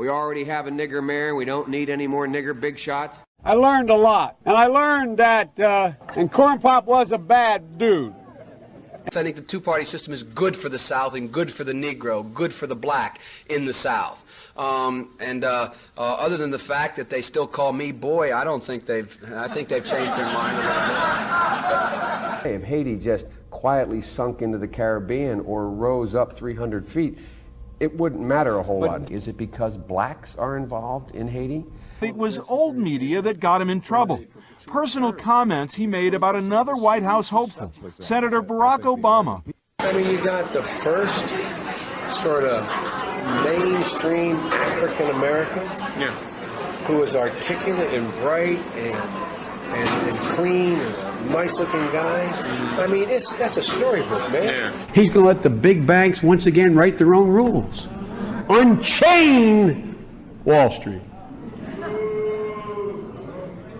We already have a nigger mayor. We don't need any more nigger big shots. I learned a lot, and I learned that and Corn Pop was a bad dude. I think the two-party system is good for the South and good for the Negro, good for the black in the South. Other than the fact that they still call me boy, I think they've changed their mind a little bit. If Haiti just quietly sunk into the Caribbean or rose up 300 feet, it wouldn't matter a whole lot. Is it because blacks are involved in Haiti? It was old media that got him in trouble. Personal comments he made about another White House hopeful, Senator Barack Obama. I mean, you got the first sort of mainstream African American who was articulate and bright and clean and a nice-looking guy. I mean, that's a storybook, man. Yeah. He's going to let the big banks once again write their own rules. Unchain Wall Street.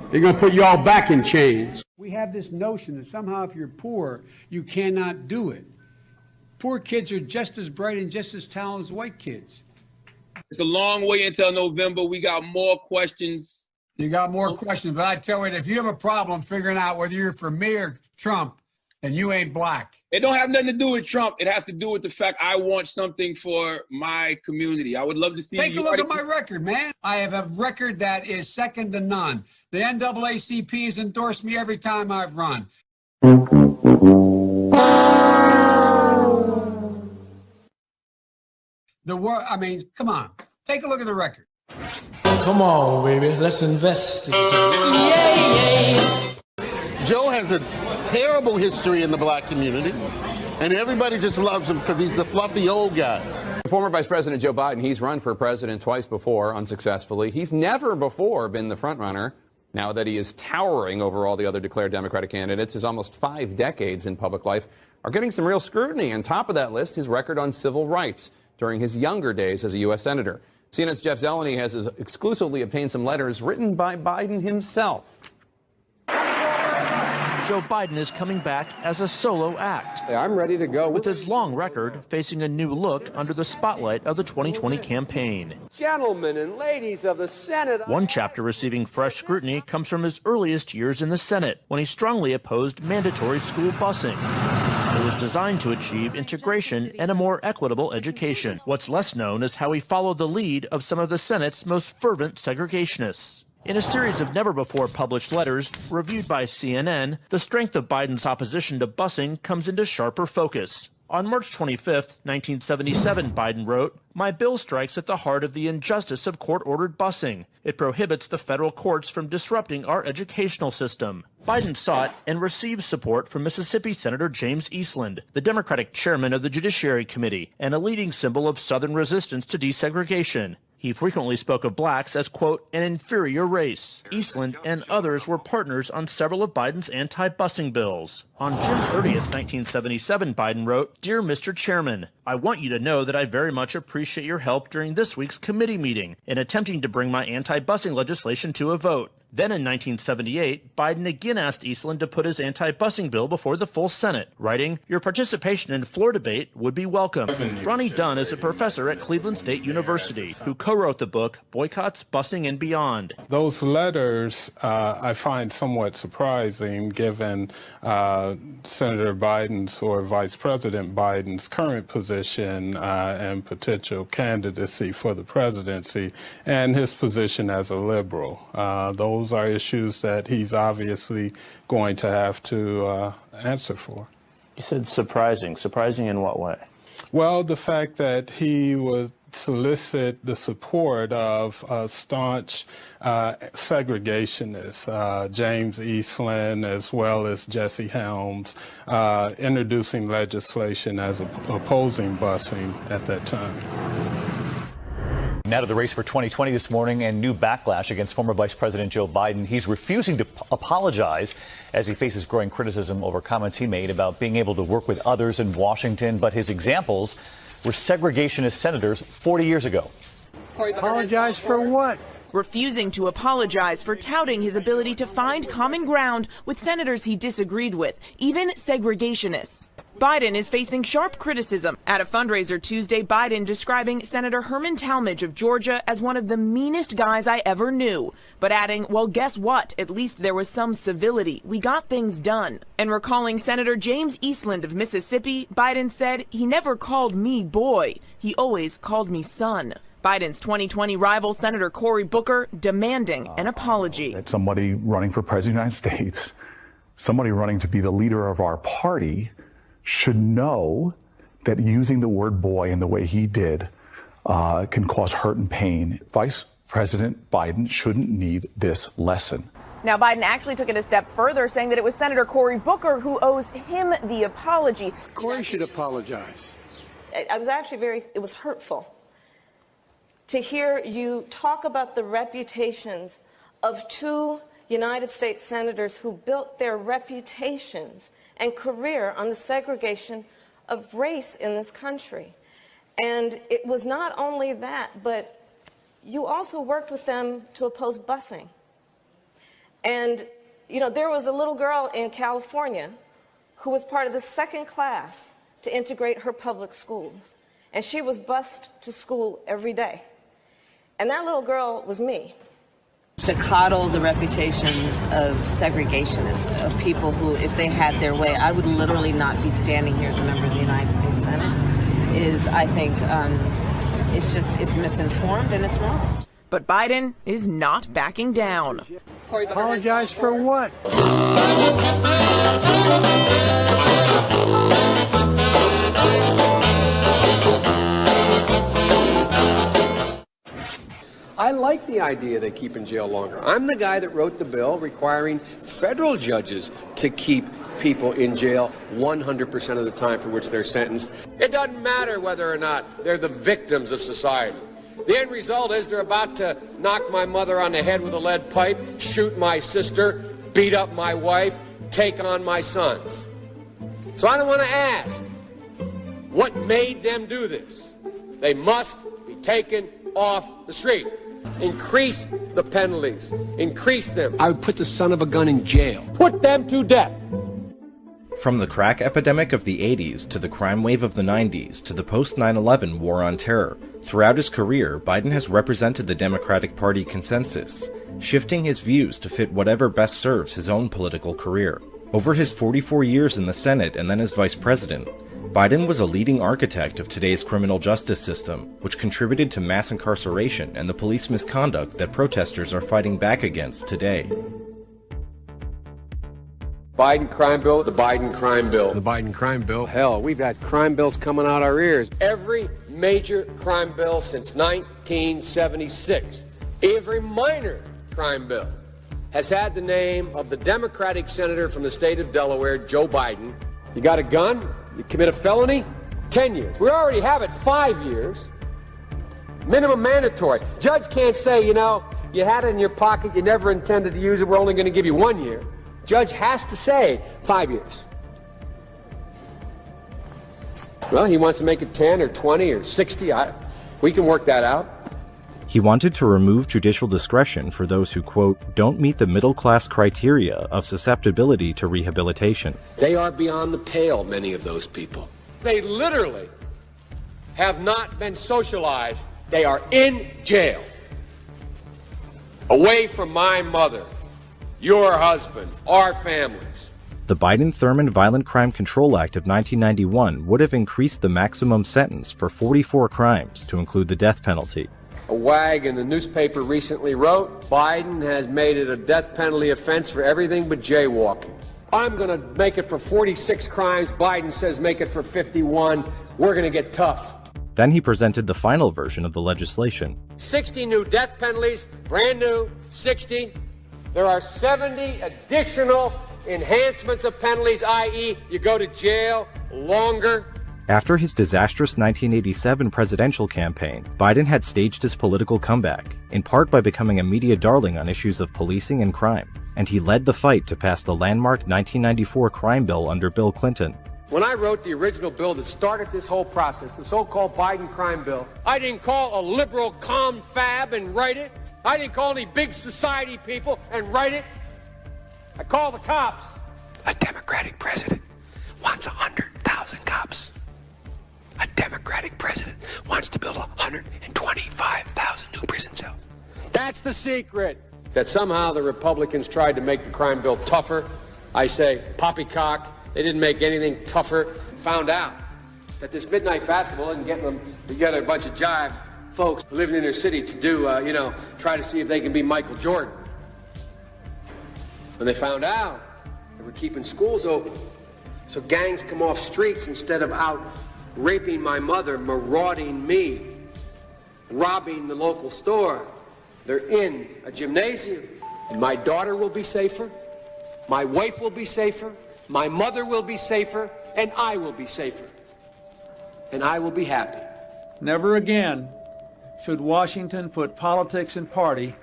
They're going to put you all back in chains. We have this notion that somehow if you're poor, you cannot do it. Poor kids are just as bright and just as talented as white kids. It's a long way until November. We got more questions. You got more questions, but I tell you, if you have a problem figuring out whether you're for me or Trump, then you ain't black. It don't have nothing to do with Trump. It has to do with the fact I want something for my community. I would love to see. Take a look at my record, man. I have a record that is second to none. The NAACP has endorsed me every time I've run. I mean, come on. Take a look at the record. Come on, baby. Let's investigate. Joe has a terrible history in the black community, and everybody just loves him because he's the fluffy old guy. Former Vice President Joe Biden, he's run for president twice before, unsuccessfully. He's never before been the front runner. Now that he is towering over all the other declared Democratic candidates, his almost 5 decades in public life are getting some real scrutiny. On top of that list, his record on civil rights during his younger days as a U.S. Senator. CNN's Jeff Zeleny has exclusively obtained some letters written by Biden himself. Joe Biden is coming back as a solo act. I'm ready to go. With his long record facing a new look under the spotlight of the 2020 campaign. Gentlemen and ladies of the Senate. One chapter receiving fresh scrutiny comes from his earliest years in the Senate, when he strongly opposed mandatory school busing. It was designed to achieve integration and a more equitable education. What's less known is how he followed the lead of some of the Senate's most fervent segregationists. In a series of never-before-published letters reviewed by CNN, the strength of Biden's opposition to busing comes into sharper focus. On March 25, 1977, Biden wrote, "My bill strikes at the heart of the injustice of court-ordered busing. It prohibits the federal courts from disrupting our educational system." Biden sought and received support from Mississippi Senator James Eastland, the Democratic chairman of the Judiciary Committee, and a leading symbol of Southern resistance to desegregation. He frequently spoke of blacks as, quote, an inferior race. Eastland and others were partners on several of Biden's anti-busing bills. On June 30th, 1977, Biden wrote, "Dear Mr. Chairman, I want you to know that I very much appreciate your help during this week's committee meeting in attempting to bring my anti-busing legislation to a vote." Then in 1978, Biden again asked Eastland to put his anti-busing bill before the full Senate, writing, "Your participation in floor debate would be welcome." Ronnie Dunn is a professor at Cleveland State University who co-wrote the book Boycotts, Busing, and Beyond. Those letters I find somewhat surprising given Senator Biden's or Vice President Biden's current position and potential candidacy for the presidency and his position as a liberal. Those are issues that he's obviously going to have to answer for. You said surprising. Surprising in what way? Well, the fact that he would solicit the support of staunch segregationists, James Eastland as well as Jesse Helms, introducing legislation as opposing busing at that time. Now to the race for 2020 this morning and new backlash against former Vice President Joe Biden. He's refusing to apologize as he faces growing criticism over comments he made about being able to work with others in Washington. But his examples were segregationist senators 40 years ago. Apologize for what? Refusing to apologize for touting his ability to find common ground with senators he disagreed with, even segregationists. Biden is facing sharp criticism. At a fundraiser Tuesday, Biden describing Senator Herman Talmadge of Georgia as one of the meanest guys I ever knew, but adding, well, guess what? At least there was some civility. We got things done. And recalling Senator James Eastland of Mississippi, Biden said, he never called me boy. He always called me son. Biden's 2020 rival, Senator Cory Booker, demanding an apology. Somebody running for president of the United States, somebody running to be the leader of our party, should know that using the word boy in the way he did can cause hurt and pain. Vice President Biden shouldn't need this lesson. Now, Biden actually took it a step further, saying that it was Senator Cory Booker who owes him the apology. Cory should apologize. I was actually it was hurtful to hear you talk about the reputations of two United States senators who built their reputations and career on the segregation of race in this country. And it was not only that, but you also worked with them to oppose busing. And, you know, there was a little girl in California who was part of the second class to integrate her public schools. And she was bused to school every day. And that little girl was me. To coddle the reputations of segregationists, of people who, if they had their way, I would literally not be standing here as a member of the United States Senate, is, I think, it's misinformed and it's wrong. But Biden is not backing down. Apologize for what? I like the idea they keep in jail longer. I'm the guy that wrote the bill requiring federal judges to keep people in jail 100% of the time for which they're sentenced. It doesn't matter whether or not they're the victims of society. The end result is they're about to knock my mother on the head with a lead pipe, shoot my sister, beat up my wife, take on my sons. So I don't want to ask, what made them do this? They must be taken off the street. Increase the penalties. Increase them. I would put the son of a gun in jail. Put them to death. From the crack epidemic of the 80s to the crime wave of the 90s to the post-9/11 war on terror, throughout his career, Biden has represented the Democratic Party consensus, shifting his views to fit whatever best serves his own political career. Over his 44 years in the Senate and then as vice president, Biden was a leading architect of today's criminal justice system, which contributed to mass incarceration and the police misconduct that protesters are fighting back against today. Biden crime bill, the Biden crime bill. The Biden crime bill. Hell, we've had crime bills coming out our ears. Every major crime bill since 1976, every minor crime bill has had the name of the Democratic senator from the state of Delaware, Joe Biden. You got a gun? You commit a felony? 10 years. We already have it 5 years. Minimum mandatory. Judge can't say, you know, you had it in your pocket, you never intended to use it, we're only going to give you 1 year. Judge has to say 5 years. Well, he wants to make it 10 or 20 or 60. We can work that out. He wanted to remove judicial discretion for those who, quote, don't meet the middle-class criteria of susceptibility to rehabilitation. They are beyond the pale, many of those people. They literally have not been socialized. They are in jail. Away from my mother, your husband, our families. The Biden-Thurman Violent Crime Control Act of 1991 would have increased the maximum sentence for 44 crimes to include the death penalty. A wag in the newspaper recently wrote, Biden has made it a death penalty offense for everything but jaywalking. I'm going to make it for 46 crimes. Biden says make it for 51. We're going to get tough. Then he presented the final version of the legislation. 60 new death penalties, brand new, 60. There are 70 additional enhancements of penalties, i.e., you go to jail longer. After his disastrous 1987 presidential campaign, Biden had staged his political comeback, in part by becoming a media darling on issues of policing and crime, and he led the fight to pass the landmark 1994 crime bill under Bill Clinton. When I wrote the original bill that started this whole process, the so-called Biden crime bill, I didn't call a liberal confab and write it. I didn't call any big society people and write it. I called the cops. A Democratic president wants 100,000 100,000 cops. A Democratic president wants to build 125,000 new prison cells. That's the secret. That somehow the Republicans tried to make the crime bill tougher. I say, poppycock. They didn't make anything tougher. Found out that this midnight basketball isn't getting them together, a bunch of jive folks living in their city to do, try to see if they can be Michael Jordan. When they found out, they were keeping schools open. So gangs come off streets instead of out raping my mother, marauding me, robbing the local store. They're in a gymnasium, and my daughter will be safer, my wife will be safer, my mother will be safer, and I will be safer. And I will be happy. Never again should Washington put politics and party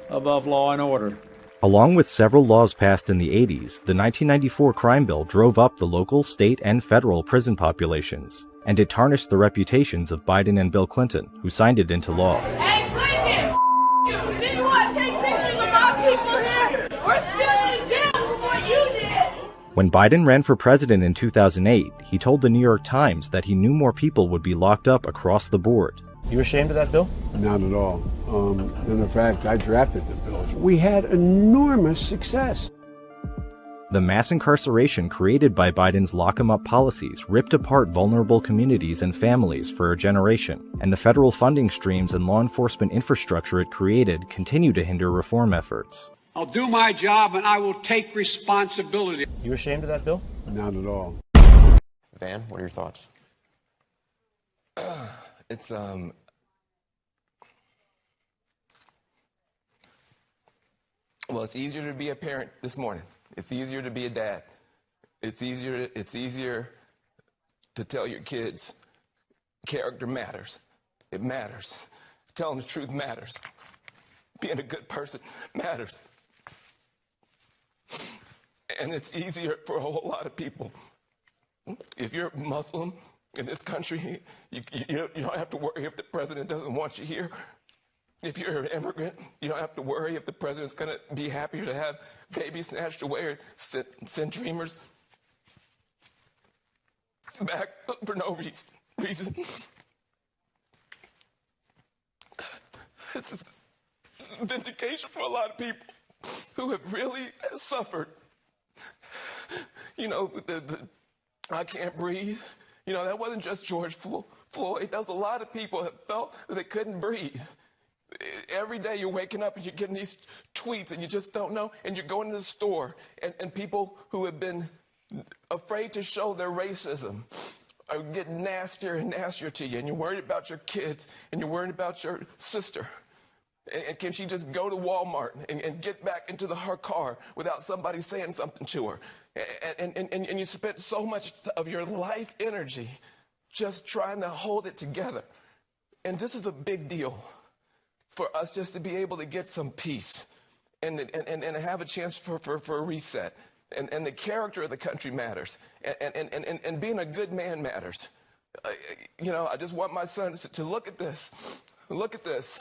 above law and order. Along with several laws passed in the 80s, the 1994 crime bill drove up the local, state, and federal prison populations, and it tarnished the reputations of Biden and Bill Clinton, who signed it into law. Hey, Clinton! You didn't want to take pictures of my people here! We're still in jail for what you did! When Biden ran for president in 2008, he told the New York Times that he knew more people would be locked up across the board. You ashamed of that bill? Not at all. And in fact, I drafted the bill. We had enormous success. The mass incarceration created by Biden's lock-em-up policies ripped apart vulnerable communities and families for a generation, and the federal funding streams and law enforcement infrastructure it created continue to hinder reform efforts. I'll do my job and I will take responsibility. You ashamed of that bill? Not at all. Van, what are your thoughts? It's well, it's easier to be a parent this morning. It's easier to be a dad. It's easier to tell your kids character matters. It matters. Telling the truth matters. Being a good person matters. And it's easier for a whole lot of people. If you're Muslim in this country, you don't have to worry if the president doesn't want you here. If you're an immigrant, you don't have to worry if the president's going to be happier to have babies snatched away or send dreamers back for no reason. This is vindication for a lot of people who have really suffered. I can't breathe. That wasn't just George Floyd. That was a lot of people that felt that they couldn't breathe. Every day you're waking up and you're getting these tweets and you just don't know, and you're going to the store and people who have been afraid to show their racism are getting nastier and nastier to you, and you're worried about your kids and you're worried about your sister. And can she just go to Walmart and get back into her car without somebody saying something to her? And you spent so much of your life energy just trying to hold it together. And this is a big deal for us just to be able to get some peace and have a chance for a reset. And the character of the country matters. And being a good man matters. I just want my sons to look at this. Look at this.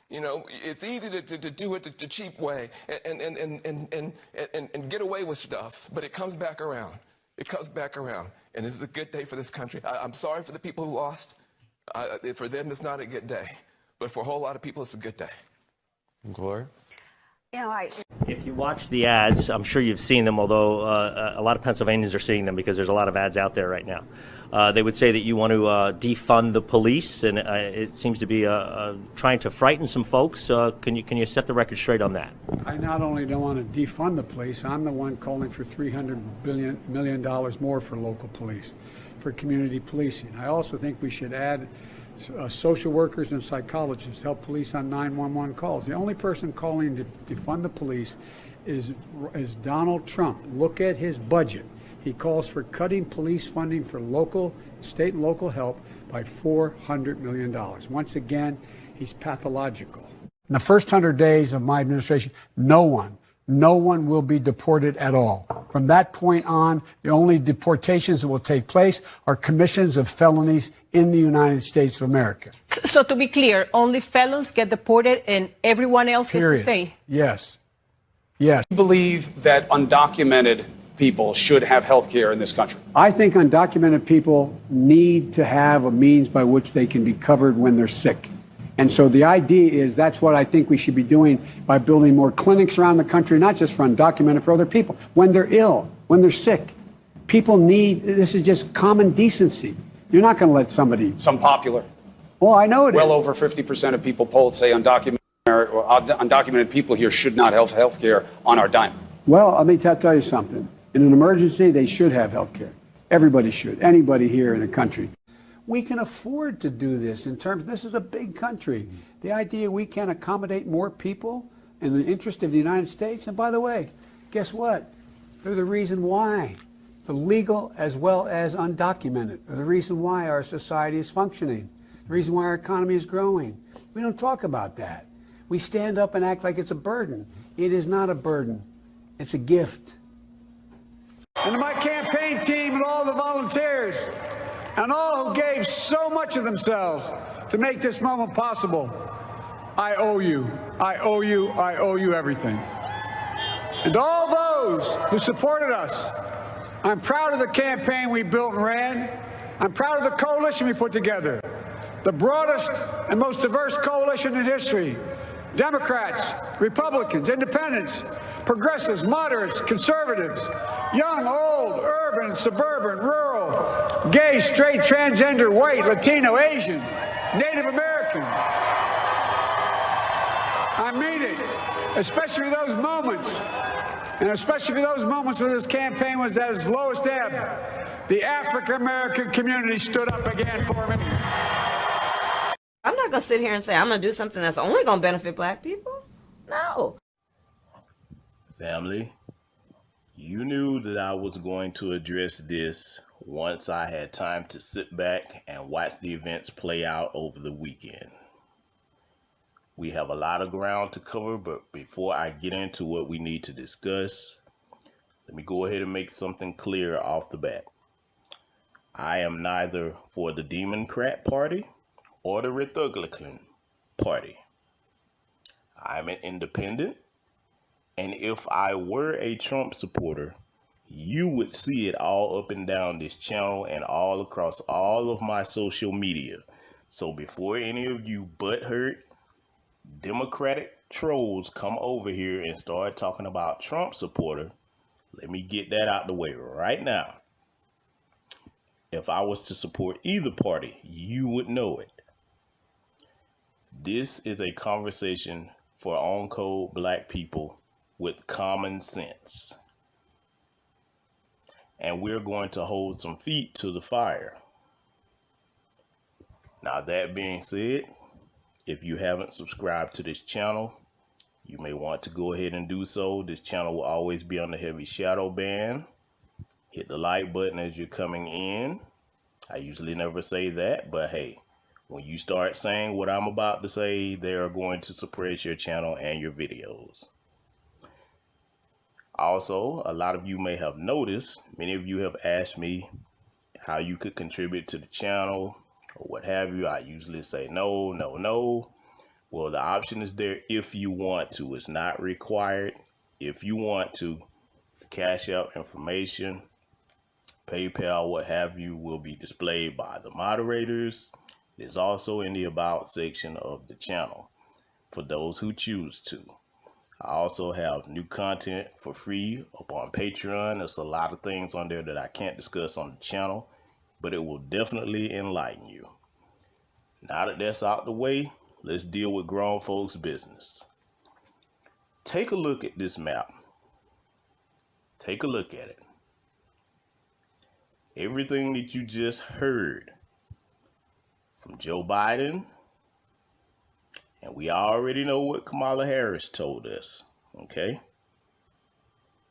It's easy to do it the cheap way and get away with stuff, but it comes back around. It comes back around. And this is a good day for this country. I'm sorry for the people who lost. For them, it's not a good day. But for a whole lot of people, it's a good day. Gloria? If you watch the ads, I'm sure you've seen them, although a lot of Pennsylvanians are seeing them because there's a lot of ads out there right now. They would say that you want to defund the police, and it seems to be trying to frighten some folks. Can you set the record straight on that? I not only don't want to defund the police, I'm the one calling for $300 million more for local police, for community policing. I also think we should add social workers and psychologists help police on 911 calls. The only person calling to defund the police is Donald Trump. Look at his budget. He calls for cutting police funding for state and local help by $400 million. Once again, he's pathological. In the first 100 days of my administration, no one will be deported at all. From that point on, the only deportations that will take place are commissions of felonies in the United States of America. So to be clear, only felons get deported and everyone else has to stay? Yes. Yes. I believe that undocumented people should have health care in this country. I think undocumented people need to have a means by which they can be covered when they're sick. And so the idea is that's what I think we should be doing by building more clinics around the country, not just for undocumented, for other people. When they're ill, when they're sick, people need, this is just common decency. You're not going to let somebody. Some popular. Well, I know it well is. Over 50% of people polled say undocumented people here should not have health care on our dime. Well, let me tell you something. In an emergency, they should have health care. Everybody should. Anybody here in the country. We can afford to do this in terms, this is a big country. The idea we can accommodate more people in the interest of the United States. And by the way, guess what? They're the reason why. The legal as well as undocumented. They're the reason why our society is functioning. The reason why our economy is growing. We don't talk about that. We stand up and act like it's a burden. It is not a burden. It's a gift. And to my campaign team and all the volunteers and all who gave so much of themselves to make this moment possible, I owe you. I owe you. I owe you everything. And to all those who supported us, I'm proud of the campaign we built and ran. I'm proud of the coalition we put together. The broadest and most diverse coalition in history. Democrats, Republicans, Independents, progressives, moderates, conservatives, young, old, urban, suburban, rural, gay, straight, transgender, white, Latino, Asian, Native American. I mean it, especially those moments, and especially those moments when this campaign was at its lowest ebb. The African American community stood up again for me. I'm not going to sit here and say I'm going to do something that's only going to benefit black people. No. Family, you knew that I was going to address this once I had time to sit back and watch the events play out over the weekend. We have a lot of ground to cover, but before I get into what we need to discuss, let me go ahead and make something clear off the bat. I am neither for the Democrat Party or the Republican Party. I'm an independent. And if I were a Trump supporter, you would see it all up and down this channel and all across all of my social media. So before any of you butthurt Democratic trolls come over here and start talking about Trump supporter, let me get that out the way right now. If I was to support either party, you would know it. This is a conversation for on-code black people with common sense. And we're going to hold some feet to the fire. Now, that being said, if you haven't subscribed to this channel, you may want to go ahead and do so. This channel will always be on the heavy shadow ban. Hit the like button as you're coming in. I usually never say that, but hey, when you start saying what I'm about to say, they are going to suppress your channel and your videos. Also, a lot of you may have noticed, many of you have asked me how you could contribute to the channel or what have you. I usually say no, no, no. Well, the option is there if you want to. It's not required. If you want to, Cash App information, PayPal, what have you, will be displayed by the moderators. It is also in the About section of the channel for those who choose to. I also have new content for free up on Patreon. There's a lot of things on there that I can't discuss on the channel, but it will definitely enlighten you. Now that that's out the way, let's deal with grown folks' business. Take a look at this map. Take a look at it. Everything that you just heard from Joe Biden, and we already know what Kamala Harris told us, okay?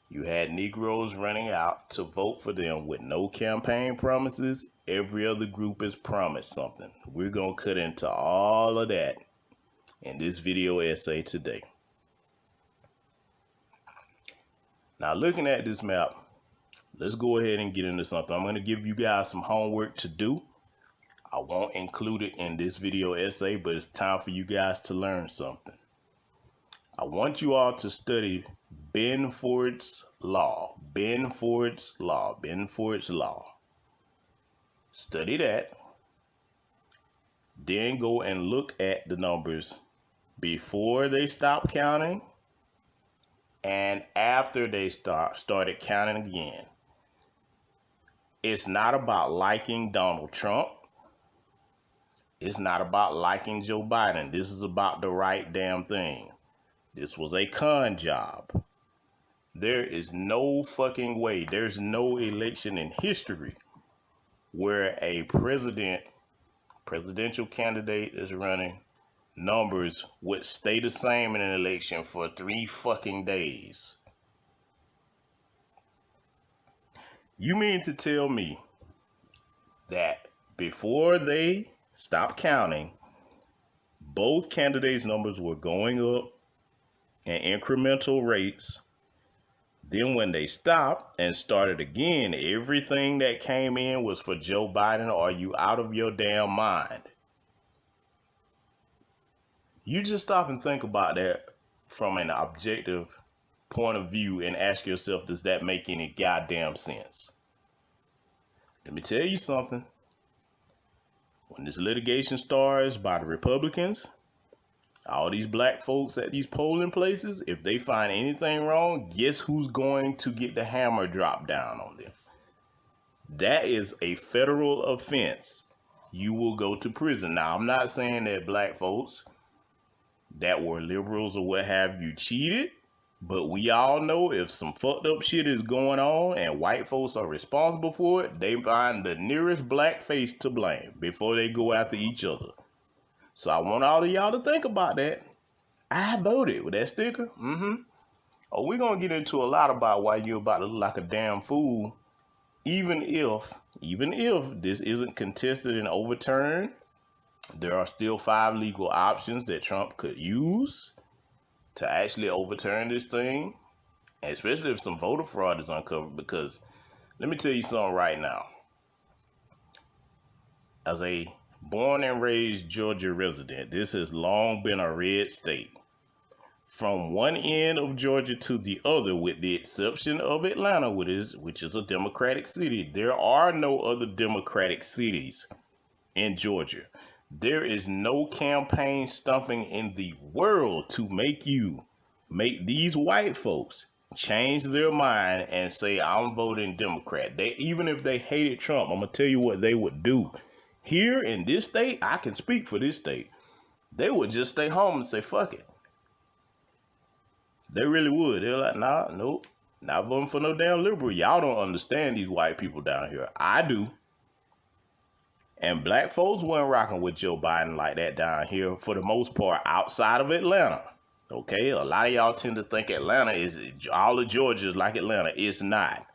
You had Negroes running out to vote for them with no campaign promises. Every other group has promised something. We're going to cut into all of that in this video essay today. Now, looking at this map, let's go ahead and get into something. I'm going to give you guys some homework to do. I won't include it in this video essay, but it's time for you guys to learn something. I want you all to study Ben Ford's Law. Benford's Law. Benford's Law. Study that. Then go and look at the numbers before they stopped counting and after they started counting again. It's not about liking Donald Trump. It's not about liking Joe Biden. This is about the right damn thing. This was a con job. There is no fucking way. There's no election in history where a presidential candidate is running, numbers would stay the same in an election for 3 fucking days. You mean to tell me that before they stopped counting, both candidates' numbers were going up in incremental rates? Then when they stopped and started again, everything that came in was for Joe Biden? Are you out of your damn mind? You just stop and think about that from an objective point of view and ask yourself, does that make any goddamn sense? Let me tell you something. When this litigation starts by the Republicans, all these black folks at these polling places, if they find anything wrong, guess who's going to get the hammer dropped down on them? That is a federal offense. You will go to prison. Now, I'm not saying that black folks that were liberals or what have you cheated, but we all know if some fucked up shit is going on and white folks are responsible for it, they find the nearest black face to blame before they go after each other. So I want all of y'all to think about that. I voted with that sticker. Oh, we're going to get into a lot about why you're about to look like a damn fool, even if this isn't contested and overturned. There are still 5 legal options that Trump could use to actually overturn this thing, especially if some voter fraud is uncovered. Because let me tell you something right now. As a born and raised Georgia resident, this has long been a red state. From one end of Georgia to the other, with the exception of Atlanta, which is a Democratic city, there are no other Democratic cities in Georgia. There is no campaign stumping in the world to make these white folks change their mind and say, I'm voting Democrat. Even if they hated Trump, I'm going to tell you what they would do. Here in this state, I can speak for this state. They would just stay home and say, fuck it. They really would. They're like, nah, nope, not voting for no damn liberal. Y'all don't understand these white people down here. I do. And black folks weren't rocking with Joe Biden like that down here for the most part outside of Atlanta. Okay, a lot of y'all tend to think Atlanta is, all of Georgia is like Atlanta. It's not.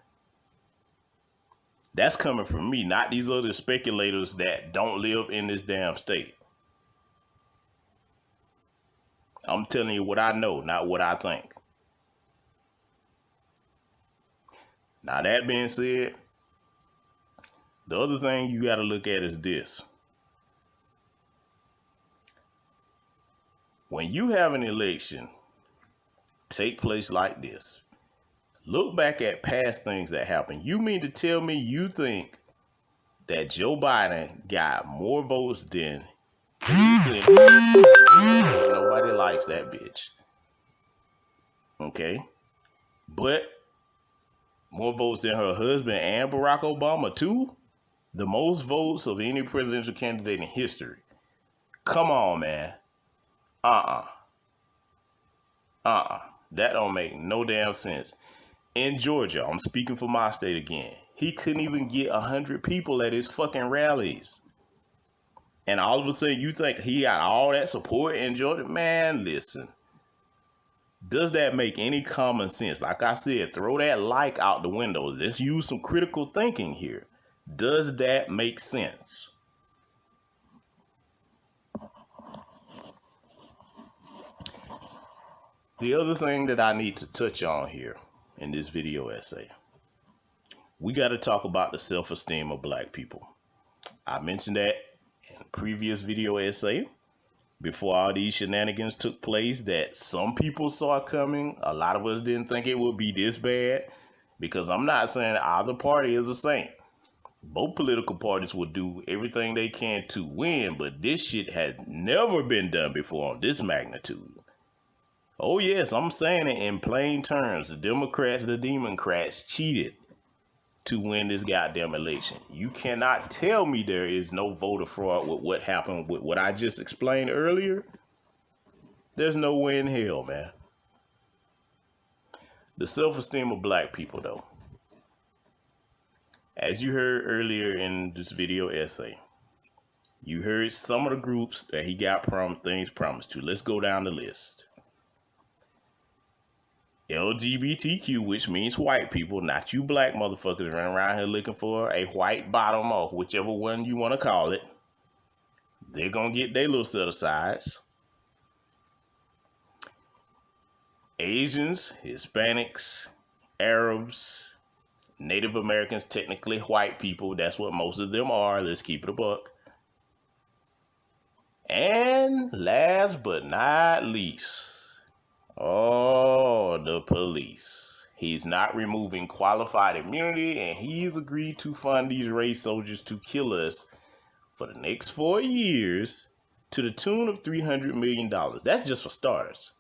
That's coming from me, not these other speculators that don't live in this damn state. I'm telling you what I know, not what I think. Now, that being said, the other thing you got to look at is this. When you have an election take place like this, look back at past things that happened. You mean to tell me you think that Joe Biden got more votes than Hillary Clinton? Nobody likes that bitch. Okay? But more votes than her husband and Barack Obama too? The most votes of any presidential candidate in history. Come on, man. That don't make no damn sense. In Georgia, I'm speaking for my state again, he couldn't even get 100 people at his fucking rallies. And all of a sudden you think he got all that support in Georgia? Man, listen. Does that make any common sense? Like I said, throw that like out the window. Let's use some critical thinking here. Does that make sense? The other thing that I need to touch on here in this video essay, we got to talk about the self-esteem of black people. I mentioned that in a previous video essay before all these shenanigans took place that some people saw coming. A lot of us didn't think it would be this bad. Because I'm not saying either party is a saint. Both political parties will do everything they can to win, but this shit has never been done before on this magnitude. Oh yes, I'm saying it in plain terms. The Democrats, the Democrats cheated to win this goddamn election. You cannot tell me there is no voter fraud with what happened with what I just explained earlier. There's no way in hell, man. The self-esteem of black people, though. As you heard earlier in this video essay, you heard some of the groups that he got things promised to. Let's go down the list. LGBTQ, which means white people, not you black motherfuckers running around here looking for a white bottom or whichever one you want to call it. They're going to get their little set asides. Asians, Hispanics, Arabs, Native Americans, technically white people. That's what most of them are. Let's keep it a buck. And last but not least, the police. He's not removing qualified immunity, and he's agreed to fund these race soldiers to kill us for the next 4 years to the tune of $300 million. That's just for starters.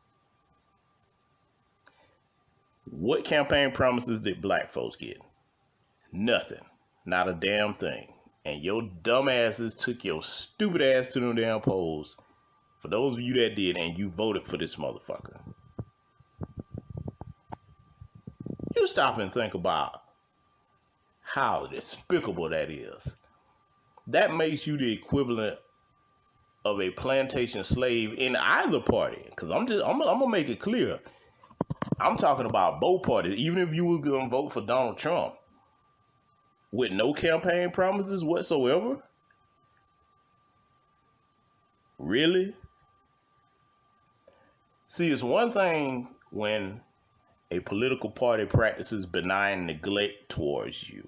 What campaign promises did black folks get? Nothing. Not a damn thing. And your dumb asses took your stupid ass to them damn polls. For those of you that did, and you voted for this motherfucker. You stop and think about how despicable that is. That makes you the equivalent of a plantation slave in either party. Because I'm gonna make it clear. I'm talking about both parties. Even if you were gonna vote for Donald Trump with no campaign promises whatsoever. Really? See, it's one thing when a political party practices benign neglect towards you.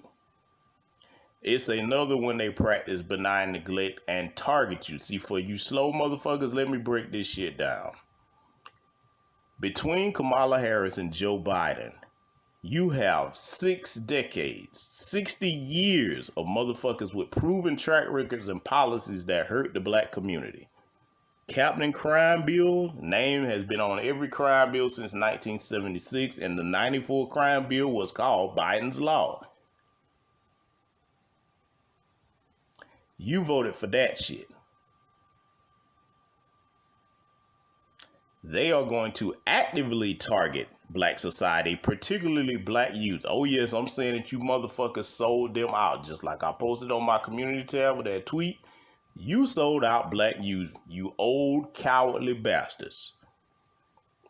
It's another when they practice benign neglect and target you. See, for you slow motherfuckers, let me break this shit down. Between Kamala Harris and Joe Biden, you have 6 decades, 60 years of motherfuckers with proven track records and policies that hurt the black community. Captain Crime Bill, name has been on every crime bill since 1976, and the 94 crime bill was called Biden's Law. You voted for that shit. They are going to actively target black society, particularly black youth. Oh yes, I'm saying that you motherfuckers sold them out. Just like I posted on my community tab with that tweet. You sold out black youth, you old cowardly bastards.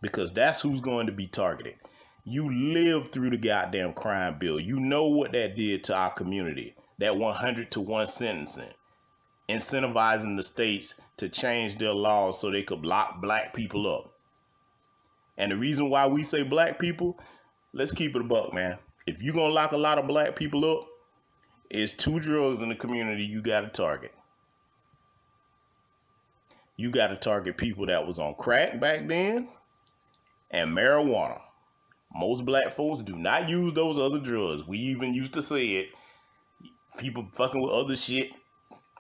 Because that's who's going to be targeted. You lived through the goddamn crime bill. You know what that did to our community. That 100-to-1 sentencing. Incentivizing the states to change their laws so they could lock black people up. And the reason why we say black people, let's keep it a buck, man. If you're going to lock a lot of black people up, it's 2 drugs in the community you got to target. You got to target people that was on crack back then and marijuana. Most black folks do not use those other drugs. We even used to say it. People fucking with other shit.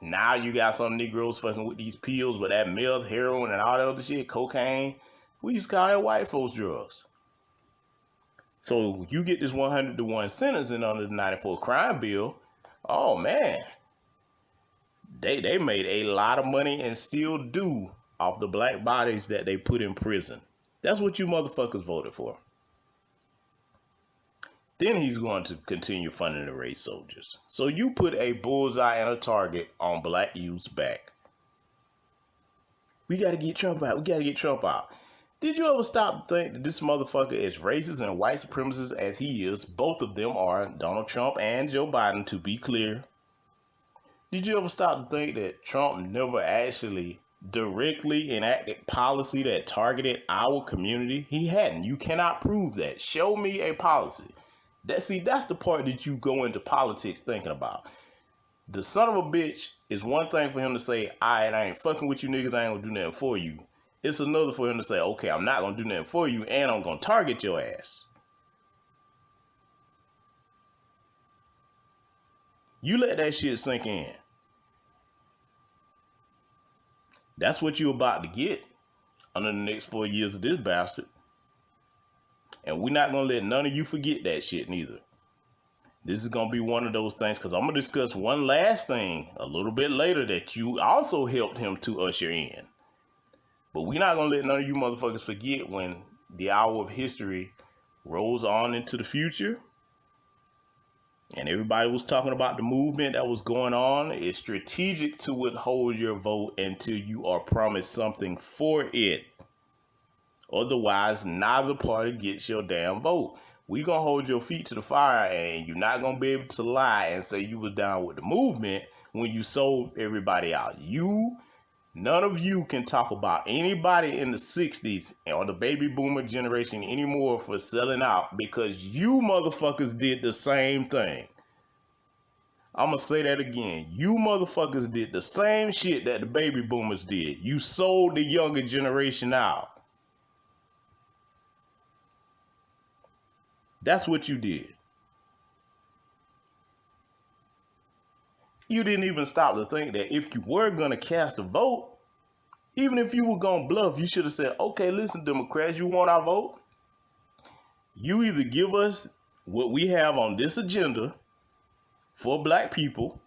Now you got some Negroes fucking with these pills, with that meth, heroin, and all that other shit, cocaine. We used to call that white folks drugs. So you get this 100-to-1 sentencing under the 94 crime bill. Oh man. They made a lot of money and still do off the black bodies that they put in prison. That's what you motherfuckers voted for. Then he's going to continue funding the race soldiers. So you put a bullseye and a target on black youth's back. We got to get Trump out. We got to get Trump out. Did you ever stop to think that this motherfucker is racist and white supremacist as he is? Both of them are, Donald Trump and Joe Biden, to be clear. Did you ever stop to think that Trump never actually directly enacted policy that targeted our community? He hadn't. You cannot prove that. Show me a policy. That's the part that you go into politics thinking about. The son of a bitch is one thing for him to say, I ain't fucking with you niggas, I ain't gonna do nothing for you. It's another for him to say, okay, I'm not gonna do nothing for you and I'm gonna target your ass. You let that shit sink in. That's what you're about to get under the next 4 years of this bastard. And we're not going to let none of you forget that shit neither. This is going to be one of those things, because I'm going to discuss one last thing a little bit later that you also helped him to usher in. But we're not going to let none of you motherfuckers forget when the hour of history rolls on into the future. And everybody was talking about the movement that was going on. It's strategic to withhold your vote until you are promised something for it. Otherwise, neither party gets your damn vote. We gonna hold your feet to the fire, and you're not gonna be able to lie and say you was down with the movement when you sold everybody out. None of you can talk about anybody in the 60s or the baby boomer generation anymore for selling out, because you motherfuckers did the same thing. I'm gonna say that again. You motherfuckers did the same shit that the baby boomers did. You sold the younger generation out. That's what you did. You didn't even stop to think that if you were going to cast a vote, even if you were going to bluff, you should have said, okay, listen, Democrats, you want our vote? You either give us what we have on this agenda for black people,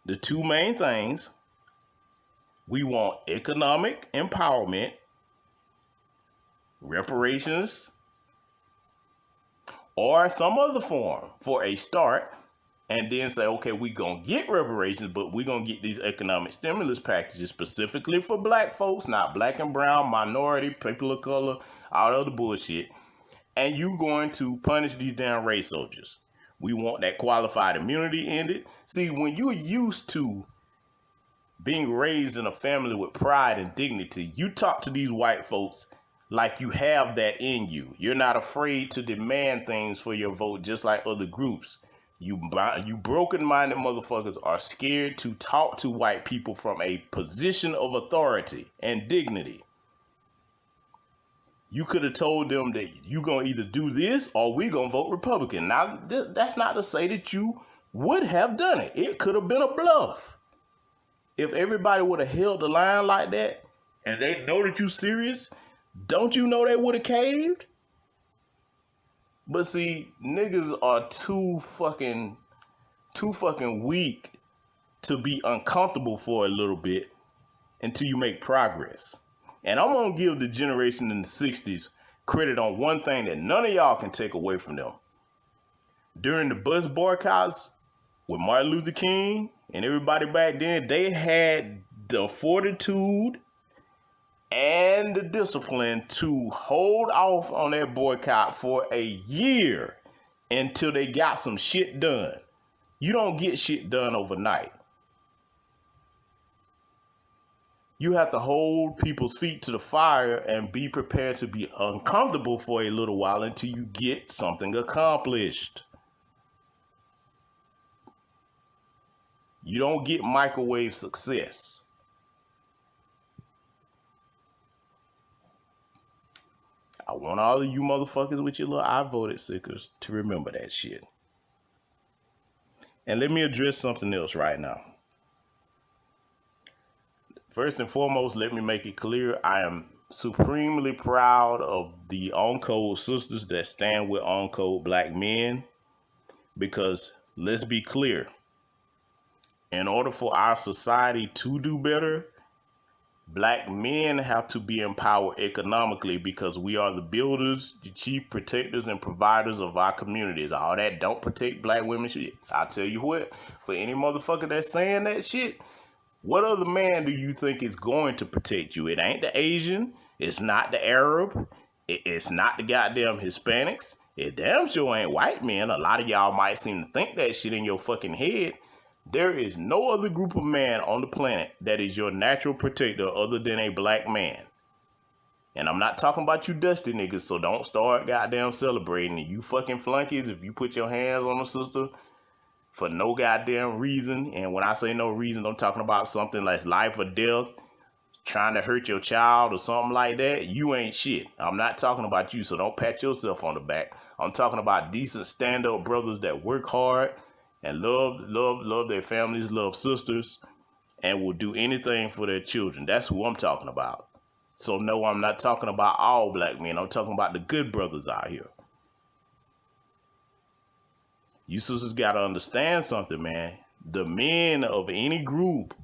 the two main things. We want economic empowerment, reparations, or some other form for a start, and then say, okay, we're going to get reparations, but we're going to get these economic stimulus packages specifically for black folks, not black and brown, minority, people of color, all the other bullshit. And you're going to punish these damn race soldiers. We want that qualified immunity ended. See, when you're used to being raised in a family with pride and dignity, you talk to these white folks like you have that in you. You're not afraid to demand things for your vote, just like other groups. You broken-minded motherfuckers are scared to talk to white people from a position of authority and dignity. You could have told them that you're going to either do this or we're going to vote Republican. Now, that's not to say that you would have done it. It could have been a bluff. If everybody would have held the line like that and they know that you're serious, don't you know they would have caved? But see, niggas are too fucking weak to be uncomfortable for a little bit until you make progress. And I'm gonna give the generation in the 60s credit on one thing that none of y'all can take away from them. During the bus boycotts with Martin Luther King and everybody back then, they had the fortitude and the discipline to hold off on that boycott for a year until they got some shit done. You don't get shit done overnight. You have to hold people's feet to the fire and be prepared to be uncomfortable for a little while until you get something accomplished. You don't get microwave success. I want all of you motherfuckers with your little I voted stickers to remember that shit. And let me address something else right now. First and foremost, let me make it clear, I am supremely proud of the on-code sisters that stand with on-code black men, because let's be clear, in order for our society to do better, black men have to be empowered economically, because we are the builders, the chief protectors and providers of our communities. All that don't protect black women shit. I'll tell you what, for any motherfucker that's saying that shit, what other man do you think is going to protect you? It ain't the Asian. It's not the Arab. It's not the goddamn Hispanics. It damn sure ain't white men. A lot of y'all might seem to think that shit in your fucking head. There is no other group of man on the planet that is your natural protector other than a black man. And I'm not talking about you dusty niggas, so don't start goddamn celebrating. You fucking flunkies, if you put your hands on a sister for no goddamn reason, and when I say no reason, I'm talking about something like life or death, trying to hurt your child or something like that, you ain't shit. I'm not talking about you, so don't pat yourself on the back. I'm talking about decent stand-up brothers that work hard and love their families, love sisters, and will do anything for their children. That's who I'm talking about. So no, I'm not talking about all black men. I'm talking about the good brothers out here. You sisters got to understand something, man. The men of any group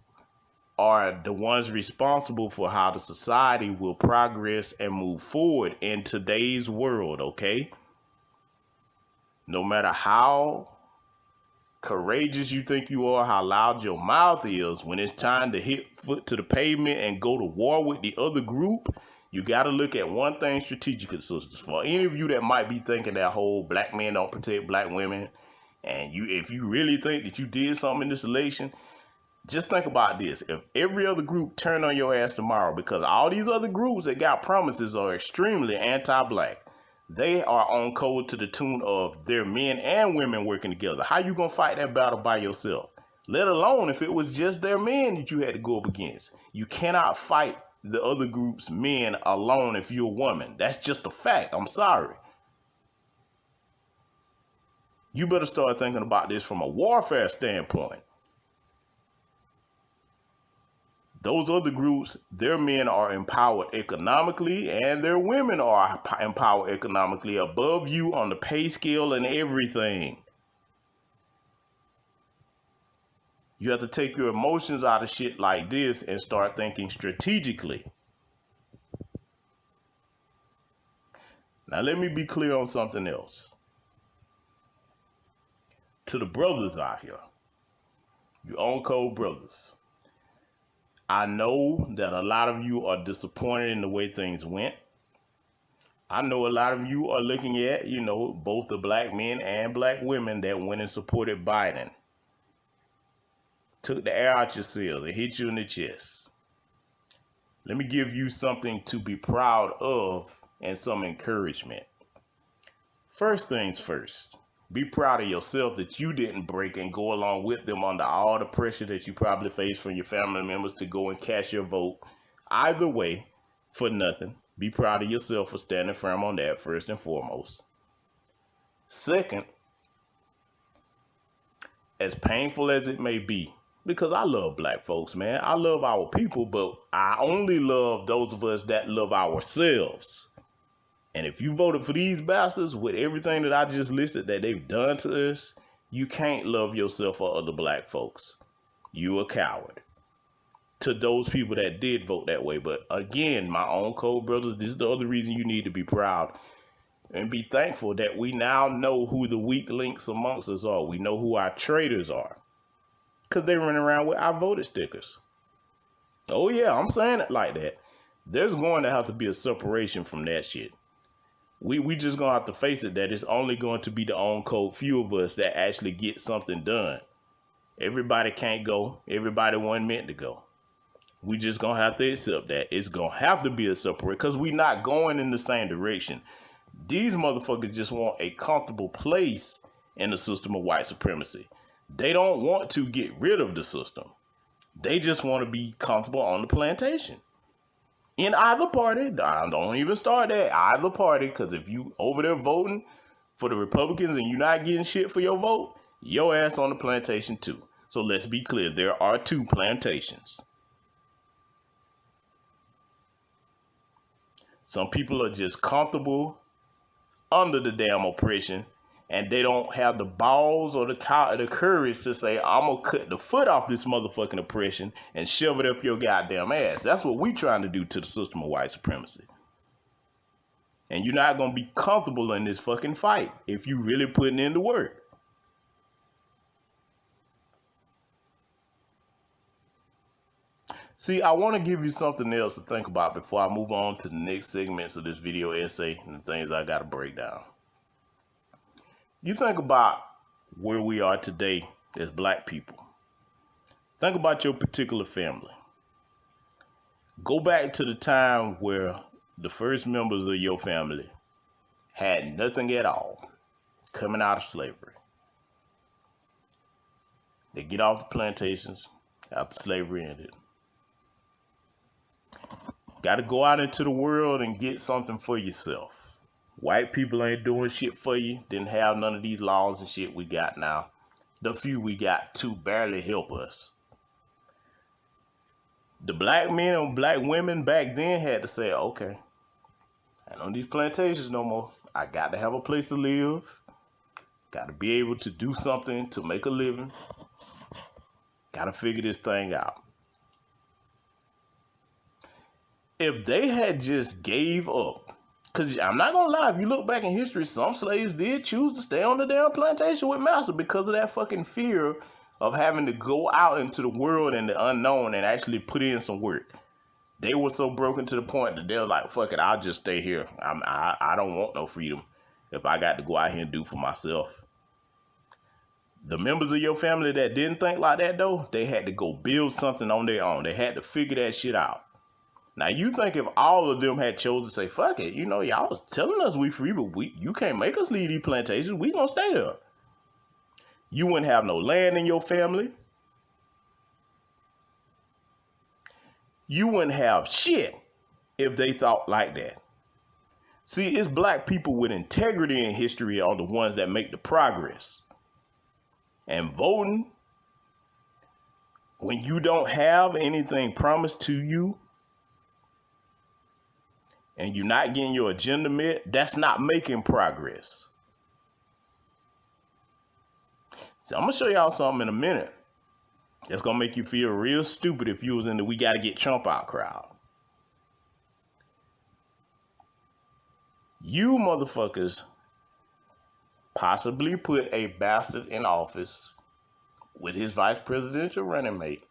are the ones responsible for how the society will progress and move forward in today's world, okay? No matter how courageous you think you are, how loud your mouth is, when it's time to hit foot to the pavement and go to war with the other group, you got to look at one thing strategically, sisters. For any of you that might be thinking that whole black men don't protect black women, and if you really think that you did something in this election, just think about this. If every other group turned on your ass tomorrow, because all these other groups that got promises are extremely anti-black, they are on code to the tune of their men and women working together. How you gonna fight that battle by yourself? Let alone if it was just their men that you had to go up against. You cannot fight the other group's men alone if you're a woman. That's just a fact. I'm sorry. You better start thinking about this from a warfare standpoint. Those other groups, their men are empowered economically and their women are empowered economically above you on the pay scale and everything. You have to take your emotions out of shit like this and start thinking strategically. Now let me be clear on something else. To the brothers out here, you on code brothers, I know that a lot of you are disappointed in the way things went. I know a lot of you are looking at, both the black men and black women that went and supported Biden. Took the air out your sails and hit you in the chest. Let me give you something to be proud of and some encouragement. First things first. Be proud of yourself that you didn't break and go along with them under all the pressure that you probably faced from your family members to go and cast your vote. Either way, for nothing. Be proud of yourself for standing firm on that, first and foremost. Second, as painful as it may be, because I love black folks, man. I love our people, but I only love those of us that love ourselves. And if you voted for these bastards with everything that I just listed that they've done to us, you can't love yourself or other black folks. You a coward. To those people that did vote that way. But again, my own code brothers, this is the other reason you need to be proud and be thankful that we now know who the weak links amongst us are. We know who our traitors are. Because they run around with our voted stickers. Oh yeah, I'm saying it like that. There's going to have to be a separation from that shit. We just gonna have to face it that it's only going to be the on code few of us that actually get something done. Everybody can't go. Everybody wasn't meant to go. We just gonna have to accept that. It's gonna have to be a separate because we not going in the same direction. These motherfuckers just want a comfortable place in the system of white supremacy. They don't want to get rid of the system. They just want to be comfortable on the plantation. In either party, I don't even start at either party, because if you over there voting for the Republicans and you're not getting shit for your vote, your ass on the plantation too. So let's be clear, there are two plantations. Some people are just comfortable under the damn oppression, and they don't have the balls or the courage to say, I'm going to cut the foot off this motherfucking oppression and shove it up your goddamn ass. That's what we trying to do to the system of white supremacy. And you're not going to be comfortable in this fucking fight if you really putting in the work. See, I want to give you something else to think about before I move on to the next segments of this video essay and the things I got to break down. You think about where we are today as black people. Think about your particular family. Go back to the time where the first members of your family had nothing at all coming out of slavery. They get off the plantations after slavery ended. Got to go out into the world and get something for yourself. White people ain't doing shit for you. Didn't have none of these laws and shit we got now. the few we got to barely help us. The black men and black women back then had to say, okay, I ain't on these plantations no more. I got to have a place to live. Got to be able to do something to make a living. Got to figure this thing out. If they had just gave up, because I'm not going to lie, if you look back in history, some slaves did choose to stay on the damn plantation with master because of that fucking fear of having to go out into the world and the unknown and actually put in some work. They were so broken to the point that they were like, fuck it, I'll just stay here. I don't want no freedom if I got to go out here and do for myself. The members of your family that didn't think like that, though, they had to go build something on their own. They had to figure that shit out. Now, you think if all of them had chosen to say, fuck it, you know, y'all was telling us we free, but you can't make us leave these plantations. We gonna stay there. You wouldn't have no land in your family. You wouldn't have shit if they thought like that. See, it's black people with integrity in history are the ones that make the progress. And voting, when you don't have anything promised to you, and you're not getting your agenda met, that's not making progress. So I'm going to show y'all something in a minute that's going to make you feel real stupid if you was in the we got to get Trump out crowd. You motherfuckers possibly put a bastard in office with his vice presidential running mate.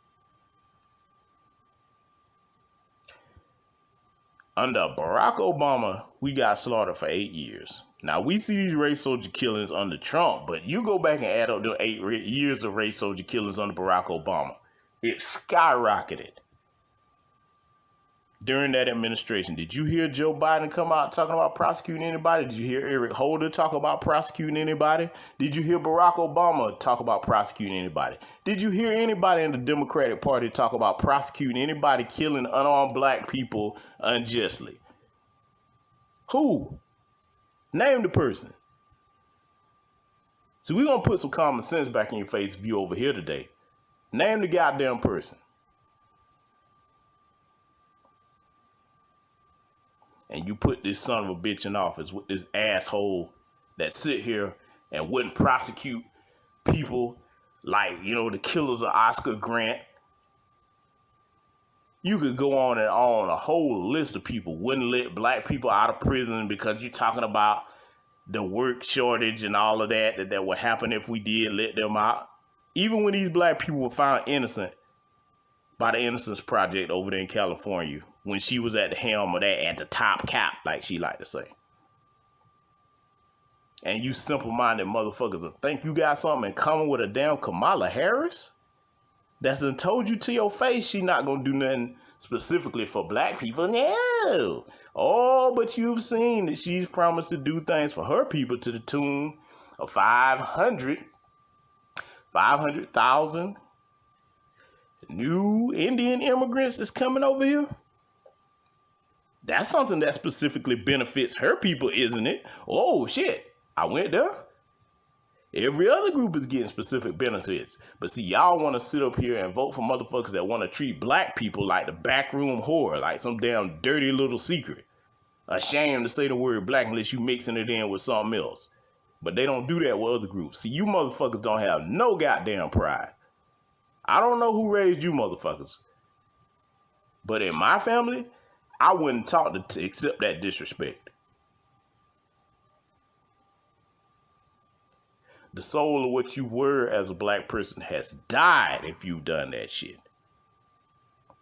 Under Barack Obama, we got slaughtered for 8 years. Now, we see these race soldier killings under Trump, but you go back and add up the 8 years of race soldier killings under Barack Obama. It skyrocketed during that administration. Did you hear Joe Biden come out talking about prosecuting anybody? Did you hear Eric Holder talk about prosecuting anybody? Did you hear Barack Obama talk about prosecuting anybody? Did you hear anybody in the Democratic Party talk about prosecuting anybody killing unarmed black people unjustly? Who? Name the person. So we're going to put some common sense back in your face if you're over here today. Name the goddamn person. And you put this son of a bitch in office with this asshole that sit here and wouldn't prosecute people like, you know, the killers of Oscar Grant. You could go on and on, a whole list of people wouldn't let black people out of prison because you're talking about the work shortage and all of that would happen if we did let them out. Even when these black people were found innocent by the Innocence Project over there in California, when she was at the helm of that, at the top cap, like she like to say. And you simple-minded motherfuckers think you got something in common with a damn Kamala Harris? That's done told you to your face she not gonna do nothing specifically for black people. No. Oh, but you've seen that she's promised to do things for her people to the tune of 500,000 new Indian immigrants that's coming over here. That's something that specifically benefits her people, isn't it? Oh, shit. I went there. Every other group is getting specific benefits. But see, y'all want to sit up here and vote for motherfuckers that want to treat black people like the backroom whore, like some damn dirty little secret. Ashamed to say the word black unless you mixing it in with something else. But they don't do that with other groups. See, you motherfuckers don't have no goddamn pride. I don't know who raised you motherfuckers. But in my family, I wouldn't talk to accept that disrespect. The soul of what you were as a black person has died if you've done that shit.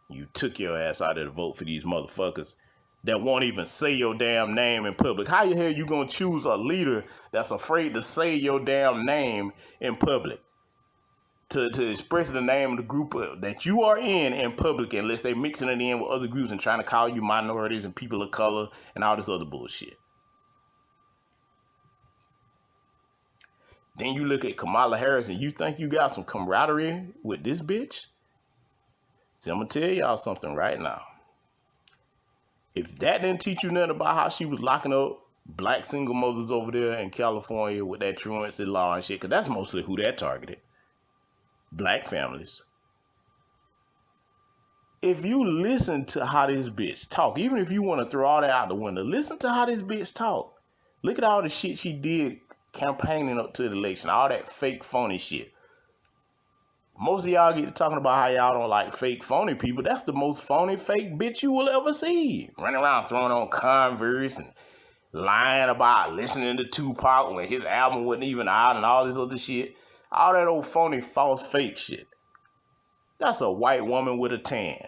You took your ass out there to vote for these motherfuckers that won't even say your damn name in public. How the hell you gonna choose a leader that's afraid to say your damn name in public? To express the name of the group that you are in public, unless they mixing it in with other groups and trying to call you minorities and people of color and all this other bullshit. Then you look at Kamala Harris and you think you got some camaraderie with this bitch? See, I'm going to tell y'all something right now. If that didn't teach you nothing about how she was locking up black single mothers over there in California with that truancy law and shit, because that's mostly who that targeted. black families. If you listen to how this bitch talk, even if you want to throw all that out the window, listen to how this bitch talk. Look at all the shit she did campaigning up to the election, all that fake phony shit. Most of y'all get to talking about how y'all don't like fake phony people. That's the most phony fake bitch you will ever see. Running around throwing on Converse and lying about listening to Tupac when his album wasn't even out and all this other shit. All that old phony, false, fake shit. That's a white woman with a tan.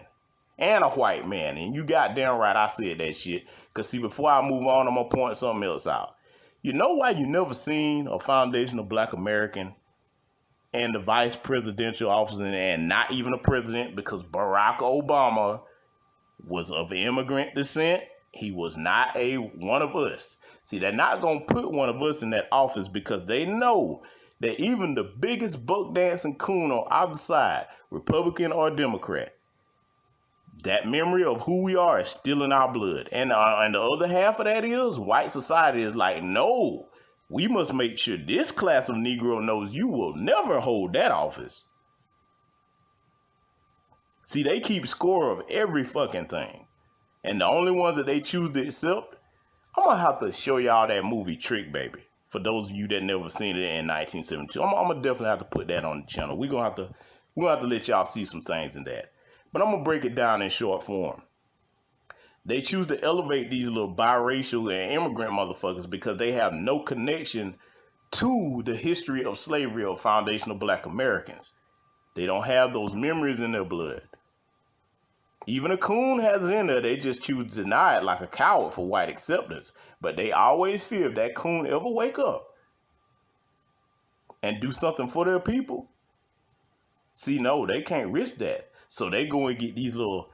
And a white man. And you goddamn right I said that shit. Because see, before I move on, I'm going to point something else out. You know why you never seen a foundational black American and the vice presidential office and not even a president? Because Barack Obama was of immigrant descent. He was not one of us. See, they're not going to put one of us in that office because they know that even the biggest buck-dancing coon on either side, Republican or Democrat, that memory of who we are is still in our blood. And the other half of that is white society is like, no, we must make sure this class of Negro knows you will never hold that office. See, they keep score of every fucking thing. And the only ones that they choose to accept, I'm going to have to show y'all that movie Trick Baby. For those of you that never seen it in 1972, I'm going to definitely have to put that on the channel. We're going to have to let y'all see some things in that. But I'm going to break it down in short form. They choose to elevate these little biracial and immigrant motherfuckers because they have no connection to the history of slavery of foundational black Americans. They don't have those memories in their blood. Even a coon has it in there. They just choose to deny it like a coward for white acceptance. But they always fear if that coon ever wake up and do something for their people. See, no, they can't risk that. So they go and get these little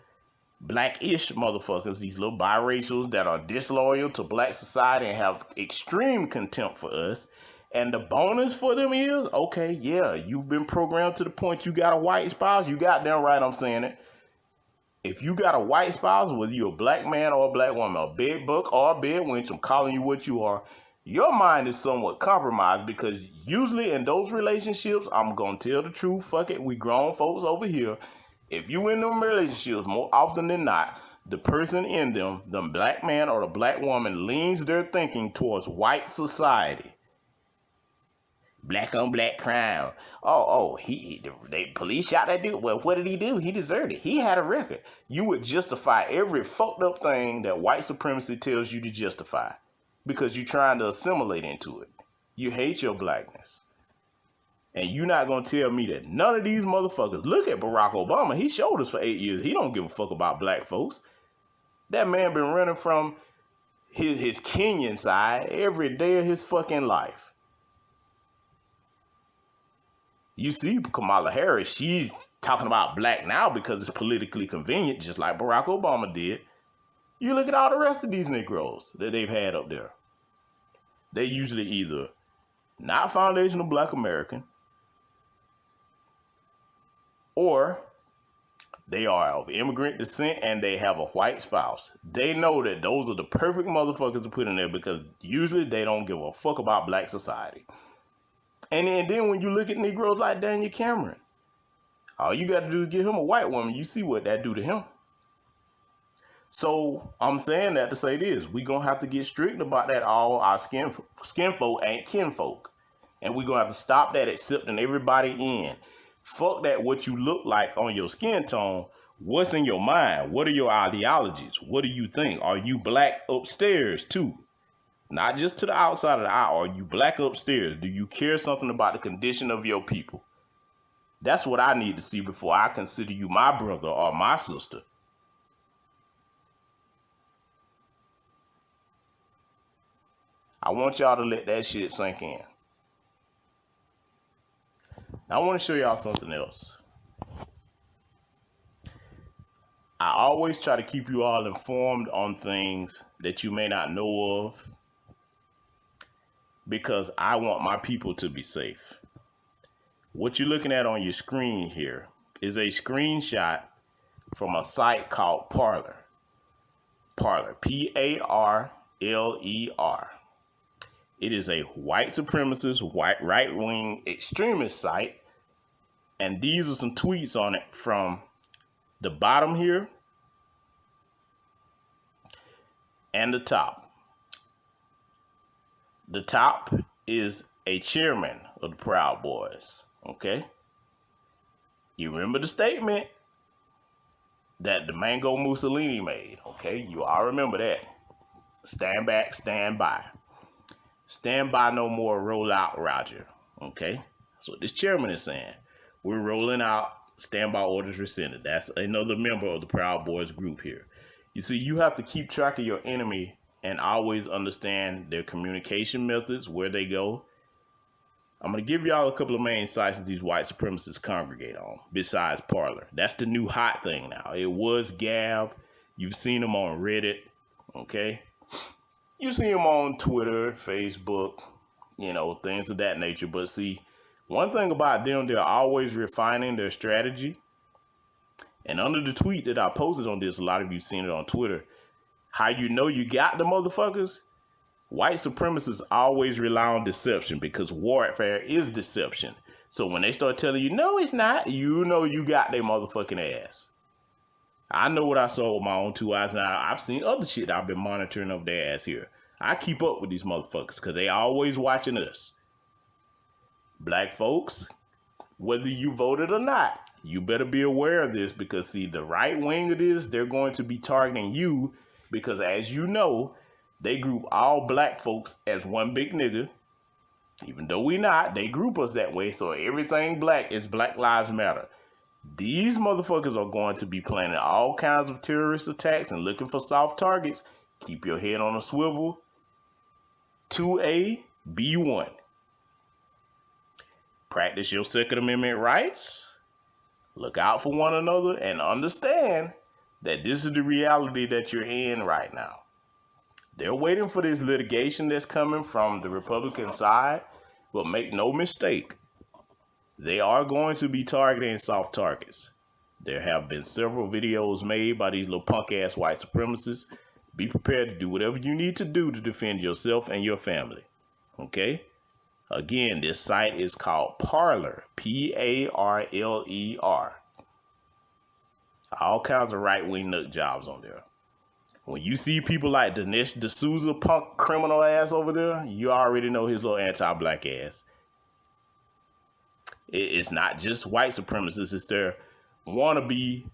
black-ish motherfuckers, these little biracials that are disloyal to black society and have extreme contempt for us. And the bonus for them is, okay, yeah, you've been programmed to the point you got a white spouse. You goddamn right I'm saying it. If you got a white spouse, whether you're a black man or a black woman, a bed buck or a bed wench, I'm calling you what you are, your mind is somewhat compromised because usually in those relationships, I'm going to tell the truth, fuck it, we grown folks over here. If you in them relationships, more often than not, the person in them, the black man or the black woman, leans their thinking towards white society. Black on black crime. The police shot that dude. Well, what did he do? He deserved it. He had a record. You would justify every fucked up thing that white supremacy tells you to justify because you're trying to assimilate into it. You hate your blackness. And you're not going to tell me that none of these motherfuckers, look at Barack Obama. He showed us for 8 years. He don't give a fuck about black folks. That man been running from his Kenyan side every day of his fucking life. You see Kamala Harris, she's talking about black now because it's politically convenient, just like Barack Obama did. You look at all the rest of these Negroes that they've had up there. They usually either not foundational black American, or they are of immigrant descent and they have a white spouse. They know that those are the perfect motherfuckers to put in there because usually they don't give a fuck about black society. And then when you look at Negroes like Daniel Cameron, all you got to do is give him a white woman. You see what that do to him. So I'm saying that to say this. We're going to have to get strict about that. All our skin folk ain't kinfolk. And we're going to have to stop that accepting everybody in. Fuck that what you look like on your skin tone. What's in your mind? What are your ideologies? What do you think? Are you black upstairs too? Not just to the outside of the eye. Are you black upstairs? Do you care something about the condition of your people? That's what I need to see before I consider you my brother or my sister. I want y'all to let that shit sink in. Now, I want to show y'all something else. I always try to keep you all informed on things that you may not know of because I want my people to be safe. What you're looking at on your screen here is a screenshot from a site called PARLER. PARLER, P-A-R-L-E-R. It is a white supremacist, white right-wing extremist site And these are some tweets on it from the bottom here and the top. The top is a chairman of the Proud Boys, okay? You remember the statement that the Mango Mussolini made, okay? You all remember that. Stand back, stand by. Stand by no more, roll out, Roger, okay? That's what this chairman is saying. We're rolling out, standby orders rescinded. That's another member of the Proud Boys group here. You see, you have to keep track of your enemy and always understand their communication methods, where they go. I'm going to give y'all a couple of main sites that these white supremacists congregate on, besides Parler. That's the new hot thing now. It was Gab. You've seen them on Reddit, okay? You see them on Twitter, Facebook, you know, things of that nature. But see, one thing about them, they're always refining their strategy. And under the tweet that I posted on this, a lot of you seen it on Twitter, how you know you got the motherfuckers? White supremacists always rely on deception because warfare is deception. So when they start telling you, no, it's not, you know you got their motherfucking ass. I know what I saw with my own two eyes. Now, I've seen other shit I've been monitoring of their ass here. I keep up with these motherfuckers because they always watching us. Black folks, whether you voted or not, you better be aware of this because, see, the right wing of this, they're going to be targeting you because, as you know, they group all black folks as one big nigga. Even though we not, they group us that way. So everything black is Black Lives Matter. These motherfuckers are going to be planning all kinds of terrorist attacks and looking for soft targets. Keep your head on a swivel. 2A, B1. Practice your Second Amendment rights. Look out for one another and understand that this is the reality that you're in right now. They're waiting for this litigation that's coming from the Republican side, but make no mistake, they are going to be targeting soft targets. There have been several videos made by these little punk-ass white supremacists. Be prepared to do whatever you need to do to defend yourself and your family. Okay? Again, this site is called Parler, P-A-R-L-E-R. All kinds of right-wing nut jobs on there. When you see people like Dinesh D'Souza, punk criminal ass over there, you already know his little anti-black ass. It's not just white supremacists, it's their wannabe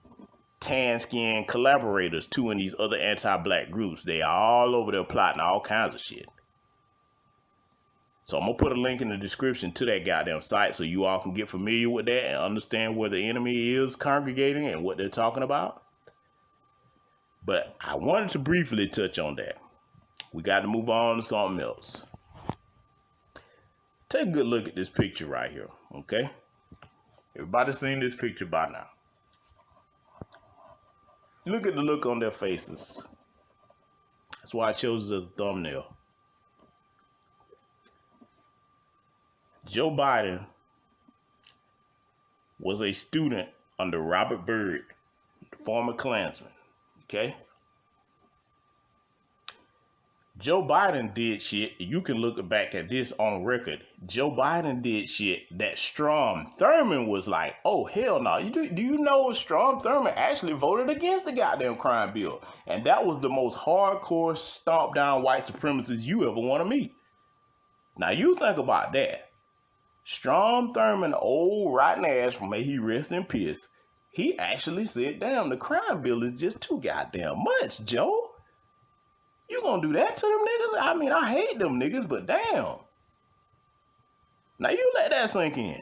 tan-skinned collaborators too in these other anti-black groups. They all over there plotting all kinds of shit. So I'm going to put a link in the description to that goddamn site so you all can get familiar with that and understand where the enemy is congregating and what they're talking about. But I wanted to briefly touch on that. We got to move on to something else. Take a good look at this picture right here, okay? Everybody's seen this picture by now. Look at the look on their faces. That's why I chose it as a thumbnail. Joe Biden was a student under Robert Byrd, the former Klansman. Okay? Joe Biden did shit. You can look back at this on record. Joe Biden did shit that Strom Thurmond was like, oh, hell no. Do you know Strom Thurmond actually voted against the goddamn crime bill? And that was the most hardcore stomp down white supremacist you ever want to meet. Now, you think about that. Strom Thurmond, old rotten ass, may he rest in peace, he actually said, damn, the crime bill is just too goddamn much, Joe. You gonna do that to them niggas? I mean, I hate them niggas, but damn. Now you let that sink in.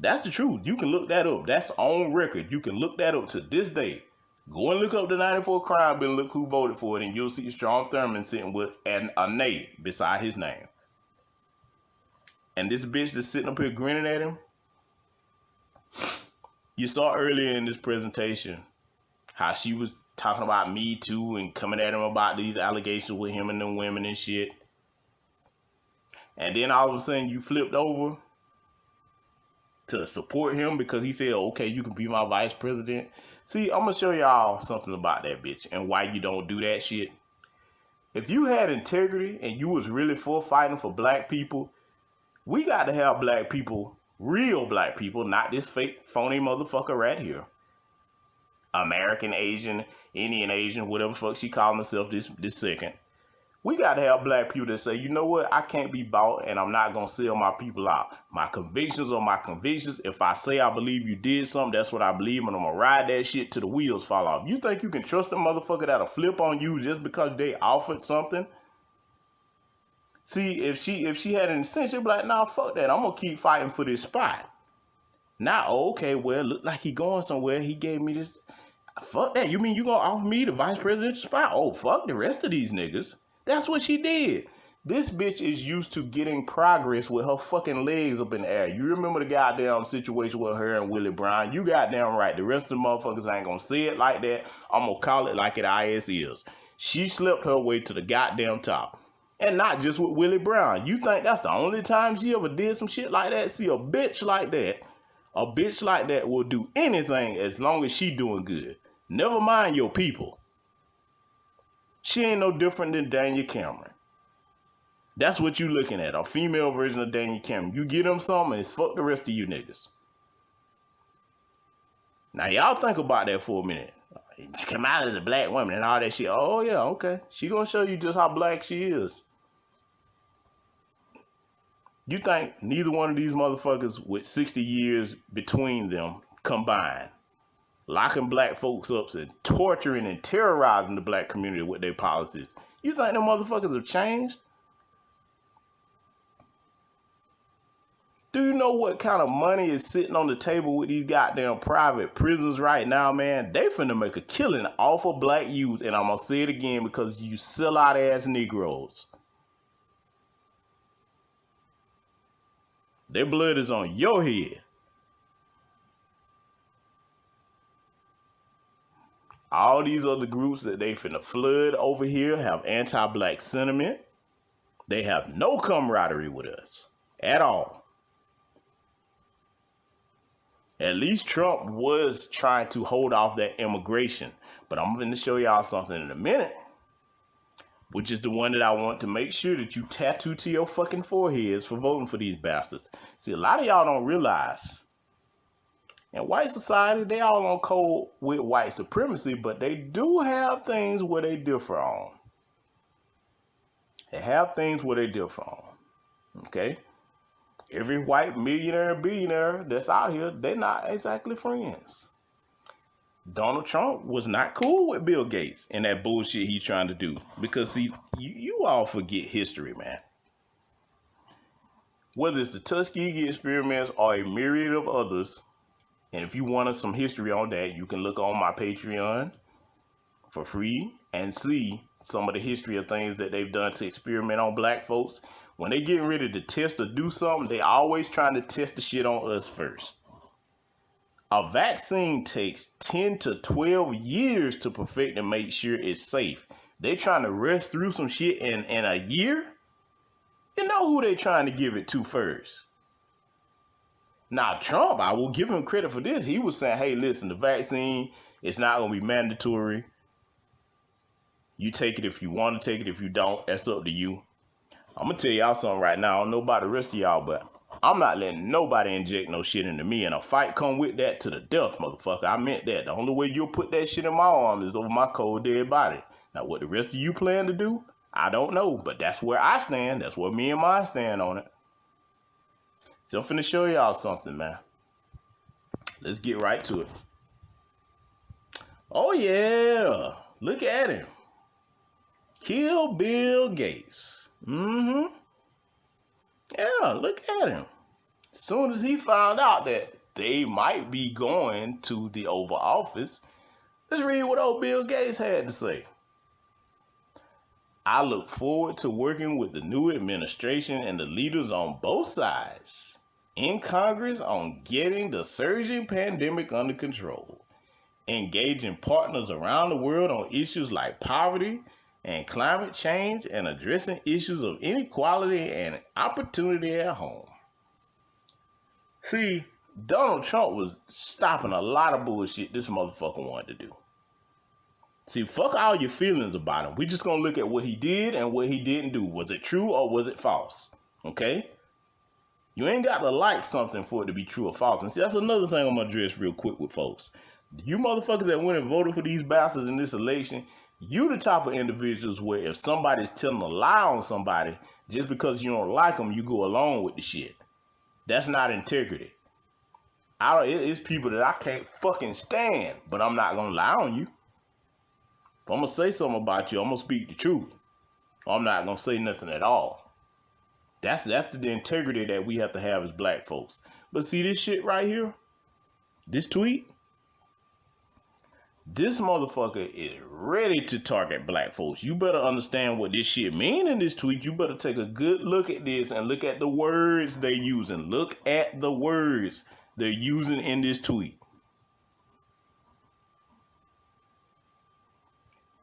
That's the truth. You can look that up. That's on record. You can look that up to this day. Go and look up the 94 crime bill, look who voted for it, and you'll see Strom Thurmond sitting with a nay beside his name. And this bitch that's sitting up here grinning at him, you saw earlier in this presentation how she was talking about Me Too and coming at him about these allegations with him and them women and shit. And then all of a sudden you flipped over to support him because he said, okay, you can be my vice president. See, I'm going to show y'all something about that bitch and why you don't do that shit. If you had integrity and you was really for fighting for black people, We got to have black people, real black people, not this fake, phony motherfucker right here. American Asian, Indian Asian, whatever fuck she calling herself this second. We got to have black people that say, you know what, I can't be bought and I'm not going to sell my people out. My convictions are my convictions. If I say I believe you did something, that's what I believe, and I'm going to ride that shit till the wheels fall off. You think you can trust a motherfucker that'll flip on you just because they offered something? See, if she had an incentive, she'd be like, nah, fuck that. I'm going to keep fighting for this spot. Now, okay, well, look like he going somewhere. He gave me this. Fuck that. You mean you going to offer me the vice presidential spot? Oh, fuck the rest of these niggas. That's what she did. This bitch is used to getting progress with her fucking legs up in the air. You remember the goddamn situation with her and Willie Brown? You goddamn right. The rest of the motherfuckers ain't gonna say it like that. I'm gonna call it like it is. She slept her way to the goddamn top. And not just with Willie Brown. You think that's the only time she ever did some shit like that? See, a bitch like that will do anything as long as she doing good. Never mind your people. She ain't no different than Daniel Cameron. That's what you looking at, a female version of Daniel Cameron. You get them something, it's fuck the rest of you niggas. Now y'all think about that for a minute. She come out as a black woman and all that shit. Oh yeah, okay. She gonna show you just how black she is. You think neither one of these motherfuckers with 60 years between them combined, locking black folks up and torturing and terrorizing the black community with their policies, you think them motherfuckers have changed? Do you know what kind of money is sitting on the table with these goddamn private prisons right now, man? They finna make a killing off of black youth, and I'm gonna say it again because you sellout ass Negroes. Their blood is on your head. All these other groups that they finna flood over here have anti-black sentiment. They have no camaraderie with us at all. At least Trump was trying to hold off that immigration. But I'm going to show y'all something in a minute, which is the one that I want to make sure that you tattoo to your fucking foreheads for voting for these bastards. See, a lot of y'all don't realize, in white society, they all on code with white supremacy, but they do have things where they differ on. They have things where they differ on. Okay? Every white millionaire and billionaire that's out here, they're not exactly friends. Donald Trump was not cool with Bill Gates and that bullshit he's trying to do. Because, see, you all forget history, man. Whether it's the Tuskegee experiments or a myriad of others, and if you wanted some history on that, you can look on my Patreon for free and see some of the history of things that they've done to experiment on black folks. When they getting ready to test or do something, they always trying to test the shit on us first. A vaccine takes 10 to 12 years to perfect and make sure it's safe. They trying to rush through some shit in a year? You know who they trying to give it to first. Now, Trump, I will give him credit for this. He was saying, hey, listen, the vaccine, it's not going to be mandatory. You take it if you want to take it. If you don't, that's up to you. I'm going to tell y'all something right now. I don't know about the rest of y'all, but I'm not letting nobody inject no shit into me. And a fight come with that to the death, motherfucker. I meant that. The only way you'll put that shit in my arm is over my cold dead body. Now, what the rest of you plan to do, I don't know. But that's where I stand. That's where me and mine stand on it. So I'm finna show y'all something, man. Let's get right to it. Oh, yeah. Look at him. Kill Bill Gates. Yeah, look at him. As soon as he found out that they might be going to the Oval Office, let's read what old Bill Gates had to say. I look forward to working with the new administration and the leaders on both sides in Congress on getting the surging pandemic under control, engaging partners around the world on issues like poverty and climate change, and addressing issues of inequality and opportunity at home. See, Donald Trump was stopping a lot of bullshit this motherfucker wanted to do. See, fuck all your feelings about him. We just gonna look at what he did and what he didn't do. Was it true or was it false? Okay? You ain't got to like something for it to be true or false. And see, that's another thing I'm going to address real quick with folks. You motherfuckers that went and voted for these bastards in this election, you the type of individuals where if somebody's telling a lie on somebody, just because you don't like them, you go along with the shit. That's not integrity. It's people that I can't fucking stand, but I'm not going to lie on you. If I'm going to say something about you, I'm going to speak the truth. I'm not going to say nothing at all. That's the integrity that we have to have as black folks. But see this shit right here? This tweet? This motherfucker is ready to target black folks. You better understand what this shit mean in this tweet. You better take a good look at this and look at the words they're using. Look at the words they're using in this tweet.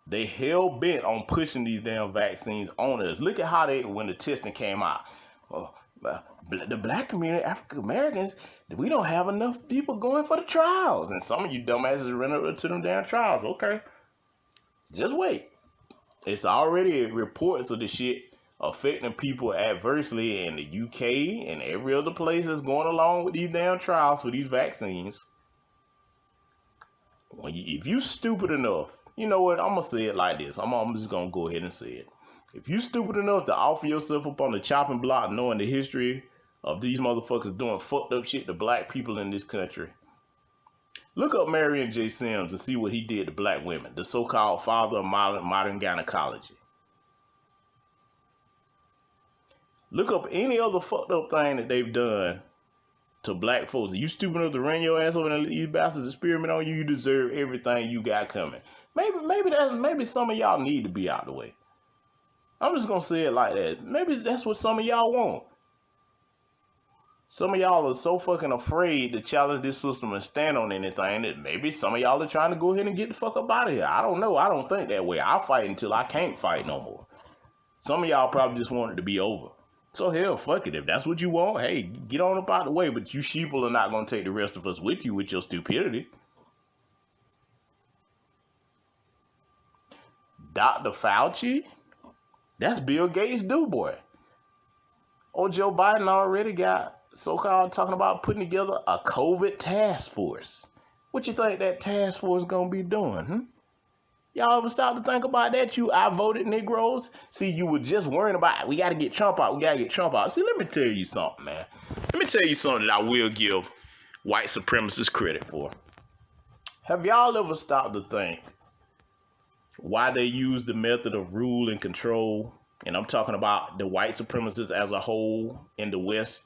They hell bent on pushing these damn vaccines on us. Look at how when the testing came out. The black community, African Americans, we don't have enough people going for the trials. And some of you dumbasses ran up to them damn trials. Okay. Just wait. It's already reports of the shit affecting people adversely in the UK and every other place that's going along with these damn trials for these vaccines. If you stupid enough, you know what? I'm going to say it like this. I'm just going to go ahead and say it. If you stupid enough to offer yourself up on the chopping block knowing the history of these motherfuckers doing fucked up shit to black people in this country, look up Marion J. Sims and see what he did to black women, the so-called father of modern gynecology. Look up any other fucked up thing that they've done to black folks. If you stupid enough to run your ass over and let these bastards experiment on you, you deserve everything you got coming. Maybe some of y'all need to be out the way. I'm just gonna say it like that. Maybe that's what some of y'all want. Some of y'all are so fucking afraid to challenge this system and stand on anything that maybe some of y'all are trying to go ahead and get the fuck up out of here. I don't know. I don't think that way. I'll fight until I can't fight no more. Some of y'all probably just want it to be over. So hell, fuck it. If that's what you want, hey, get on up out the way. But you sheeple are not gonna take the rest of us with you with your stupidity. Dr. Fauci? That's Bill Gates' do boy. Oh, Joe Biden already got so-called talking about putting together a COVID task force. What you think that task force gonna be doing, Y'all ever stop to think about that, you outvoted Negroes? See, you were just worrying about, we gotta get Trump out, See, let me tell you something, man. Let me tell you something that I will give white supremacists credit for. Have y'all ever stopped to think why they use the method of rule and control? And I'm talking about the white supremacists as a whole in the West.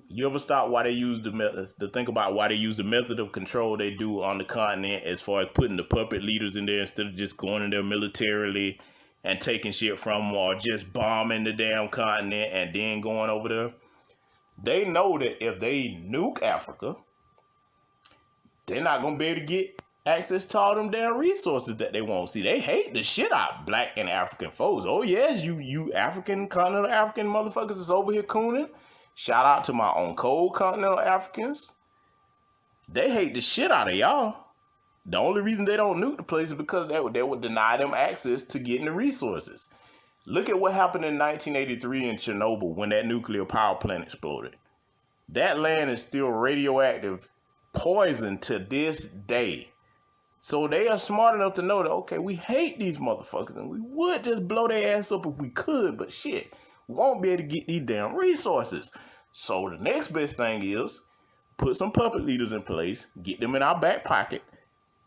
You ever stop why they use the method to think about why they use the method of control they do on the continent as far as putting the puppet leaders in there instead of just going in there militarily and taking shit from them or just bombing the damn continent and then going over there? They know that if they nuke Africa, they're not going to be able to get access to all them damn resources that they want. See, they hate the shit out of black and African folks. Oh, yes, you African, continental African motherfuckers is over here cooning. Shout out to my own cold continental Africans. They hate the shit out of y'all. The only reason they don't nuke the place is because they would deny them access to getting the resources. Look at what happened in 1983 in Chernobyl when that nuclear power plant exploded. That land is still radioactive poison to this day. So they are smart enough to know that, okay, we hate these motherfuckers and we would just blow their ass up if we could, but shit, we won't be able to get these damn resources. So the next best thing is put some puppet leaders in place, get them in our back pocket,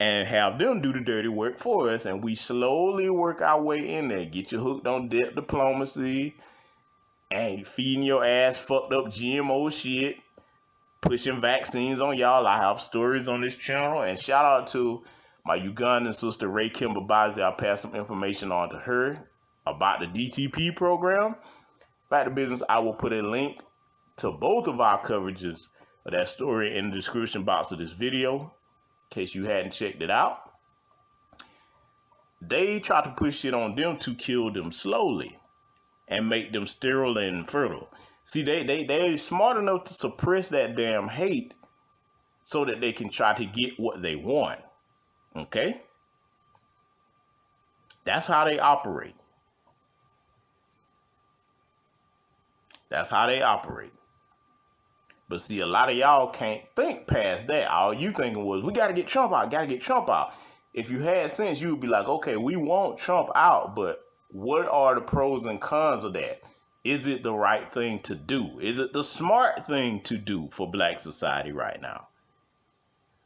and have them do the dirty work for us. And we slowly work our way in there. Get you hooked on debt diplomacy and feeding your ass fucked up GMO shit, pushing vaccines on y'all. I have stories on this channel. And shout out to my Ugandan sister, Rae Kembabazi. I'll pass some information on to her about the DTP program. Back to business, I will put a link to both of our coverages of that story in the description box of this video, in case you hadn't checked it out. They try to push shit on them to kill them slowly and make them sterile and infertile. See, they're smart enough to suppress that damn hate so that they can try to get what they want. Okay? That's how they operate. That's how they operate. But see, a lot of y'all can't think past that. All you thinking was, we got to get Trump out, got to get Trump out. If you had sense, you would be like, okay, we want Trump out, but what are the pros and cons of that? Is it the right thing to do? Is it the smart thing to do for black society right now?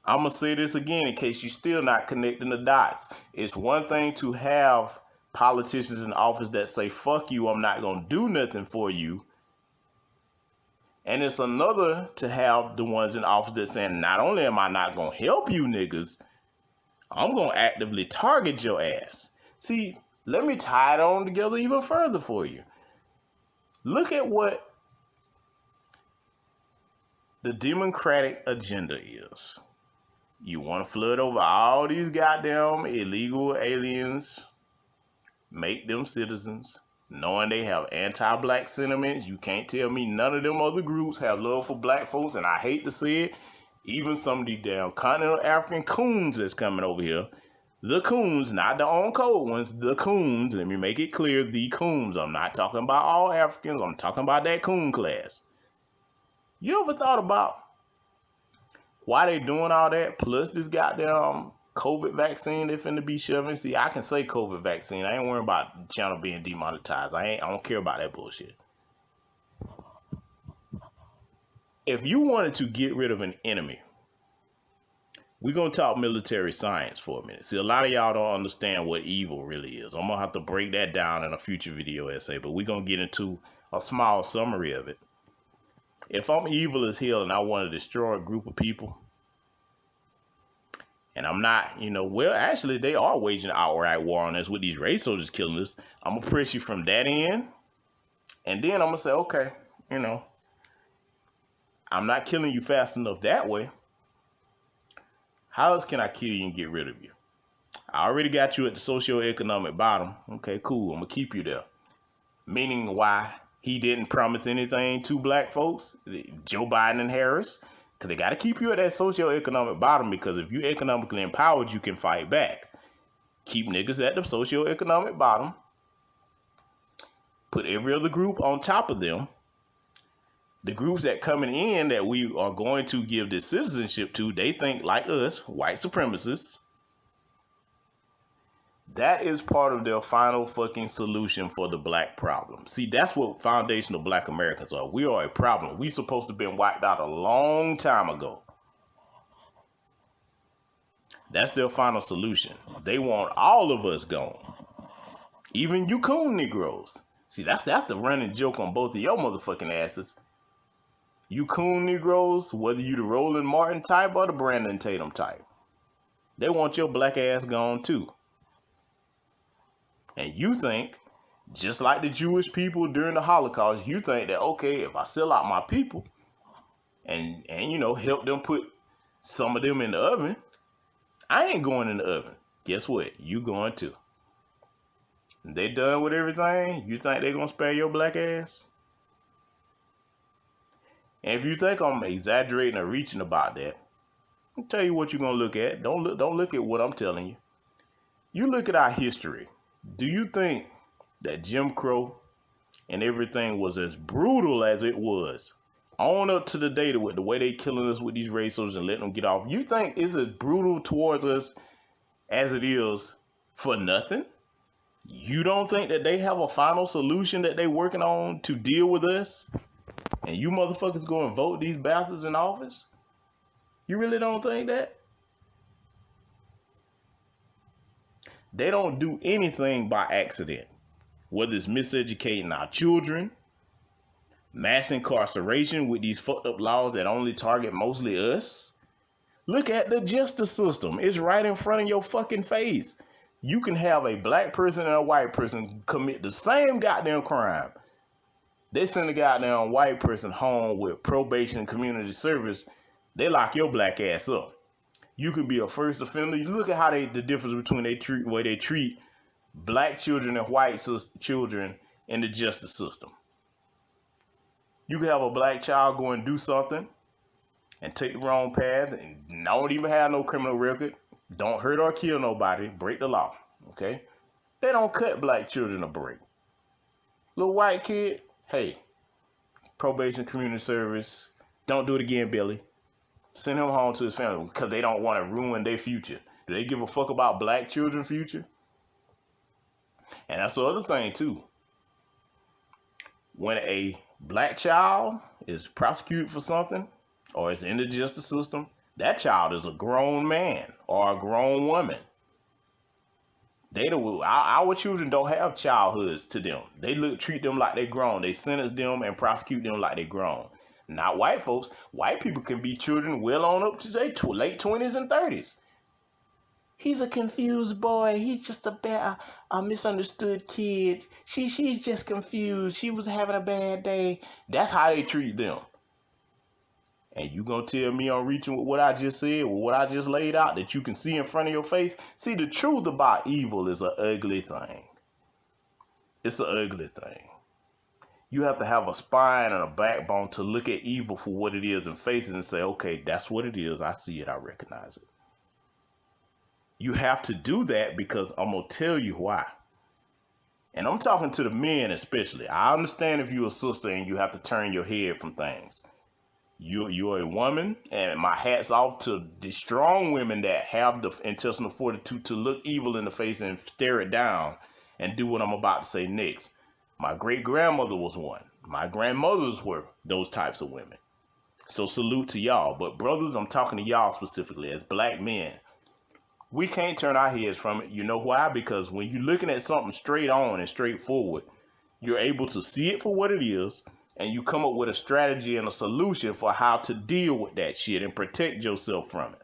I'm going to say this again in case you're still not connecting the dots. It's one thing to have politicians in office that say, fuck you, I'm not going to do nothing for you. And it's another to have the ones in office that saying, not only am I not going to help you niggas, I'm going to actively target your ass. See, let me tie it on together even further for you. Look at what the Democratic agenda is. You want to flood over all these goddamn illegal aliens, make them citizens, knowing they have anti-black sentiments. You can't tell me none of them other groups have love for black folks, and I hate to say it, even some of these damn continental African coons that's coming over here. The coons, not the on-code ones, the coons. Let me make it clear, the coons. I'm not talking about all Africans. I'm talking about that coon class. You ever thought about why they doing all that? Plus this goddamn COVID vaccine they finna be shoving. See, I can say COVID vaccine. I ain't worrying about the channel being demonetized. I don't care about that bullshit. If you wanted to get rid of an enemy, we're going to talk military science for a minute. See, a lot of y'all don't understand what evil really is. I'm going to have to break that down in a future video essay, but we're going to get into a small summary of it. If I'm evil as hell and I want to destroy a group of people, and I'm not, well, actually, they are waging an outright war on us with these race soldiers killing us. I'm going to press you from that end. And then I'm going to say, okay, I'm not killing you fast enough that way. How else can I kill you and get rid of you? I already got you at the socioeconomic bottom. Okay, cool. I'm going to keep you there. Meaning why he didn't promise anything to black folks, Joe Biden and Harris. Because they got to keep you at that socioeconomic bottom, because if you're economically empowered, you can fight back. Keep niggas at the socioeconomic bottom. Put every other group on top of them. The groups that coming in that we are going to give this citizenship to, they think like us, white supremacists. That is part of their final fucking solution for the black problem. See, that's what foundational black Americans are. We are a problem. We supposed to have been wiped out a long time ago. That's their final solution. They want all of us gone. Even you coon Negroes. See, that's the running joke on both of your motherfucking asses. You coon Negroes, whether you the Roland Martin type or the Brandon Tatum type, they want your black ass gone too. And you think, just like the Jewish people during the Holocaust, you think that, okay, if I sell out my people and help them put some of them in the oven, I ain't going in the oven. Guess what? You going too. They done with everything. You think they gonna spare your black ass? And if you think I'm exaggerating or reaching about that, I'll tell you what you're gonna look at. Don't look at what I'm telling you. You look at our history. Do you think that Jim Crow and everything was as brutal as it was on up to the day with the way they killing us with these race soldiers and letting them get off? You think it's as brutal towards us as it is for nothing? You don't think that they have a final solution that they working on to deal with us? And you motherfuckers go and vote these bastards in office? You really don't think that? They don't do anything by accident. Whether it's miseducating our children, mass incarceration with these fucked up laws that only target mostly us. Look at the justice system. It's right in front of your fucking face. You can have a black person and a white person commit the same goddamn crime. They send a goddamn white person home with probation and community service. They lock your black ass up. You could be a first offender. You look at how the difference between the way they treat black children and white children in the justice system. You could have a black child go and do something and take the wrong path and don't even have no criminal record. Don't hurt or kill nobody. Break the law. Okay? They don't cut black children a break. Little white kid, hey, probation, community service, Don't do it again, Billy. Send him home to his family because they don't want to ruin their future. Do they give a fuck about black children's future? And that's the other thing, too. When a black child is prosecuted for something or is in the justice system, that child is a grown man or a grown woman. Our children don't have childhoods to them. They treat them like they grown. They sentence them and prosecute them like they grown. Not white folks. White people can be children well on up to their late 20s and 30s. He's a confused boy. He's just a misunderstood kid. She's just confused. She was having a bad day. That's how they treat them. And you gonna tell me I'm reaching with what I just said, with what I just laid out, that you can see in front of your face? See, the truth about evil is an ugly thing. It's an ugly thing. You have to have a spine and a backbone to look at evil for what it is and face it and say, okay, that's what it is. I see it. I recognize it. You have to do that because I'm going to tell you why. And I'm talking to the men especially. I understand if you're a sister and you have to turn your head from things. You're a woman, and my hat's off to the strong women that have the intestinal fortitude to look evil in the face and stare it down and do what I'm about to say next. My great-grandmother was one. My grandmothers were those types of women. So salute to y'all. But brothers, I'm talking to y'all specifically as black men. We can't turn our heads from it. You know why? Because when you're looking at something straight on and straightforward, you're able to see it for what it is, and you come up with a strategy and a solution for how to deal with that shit and protect yourself from it.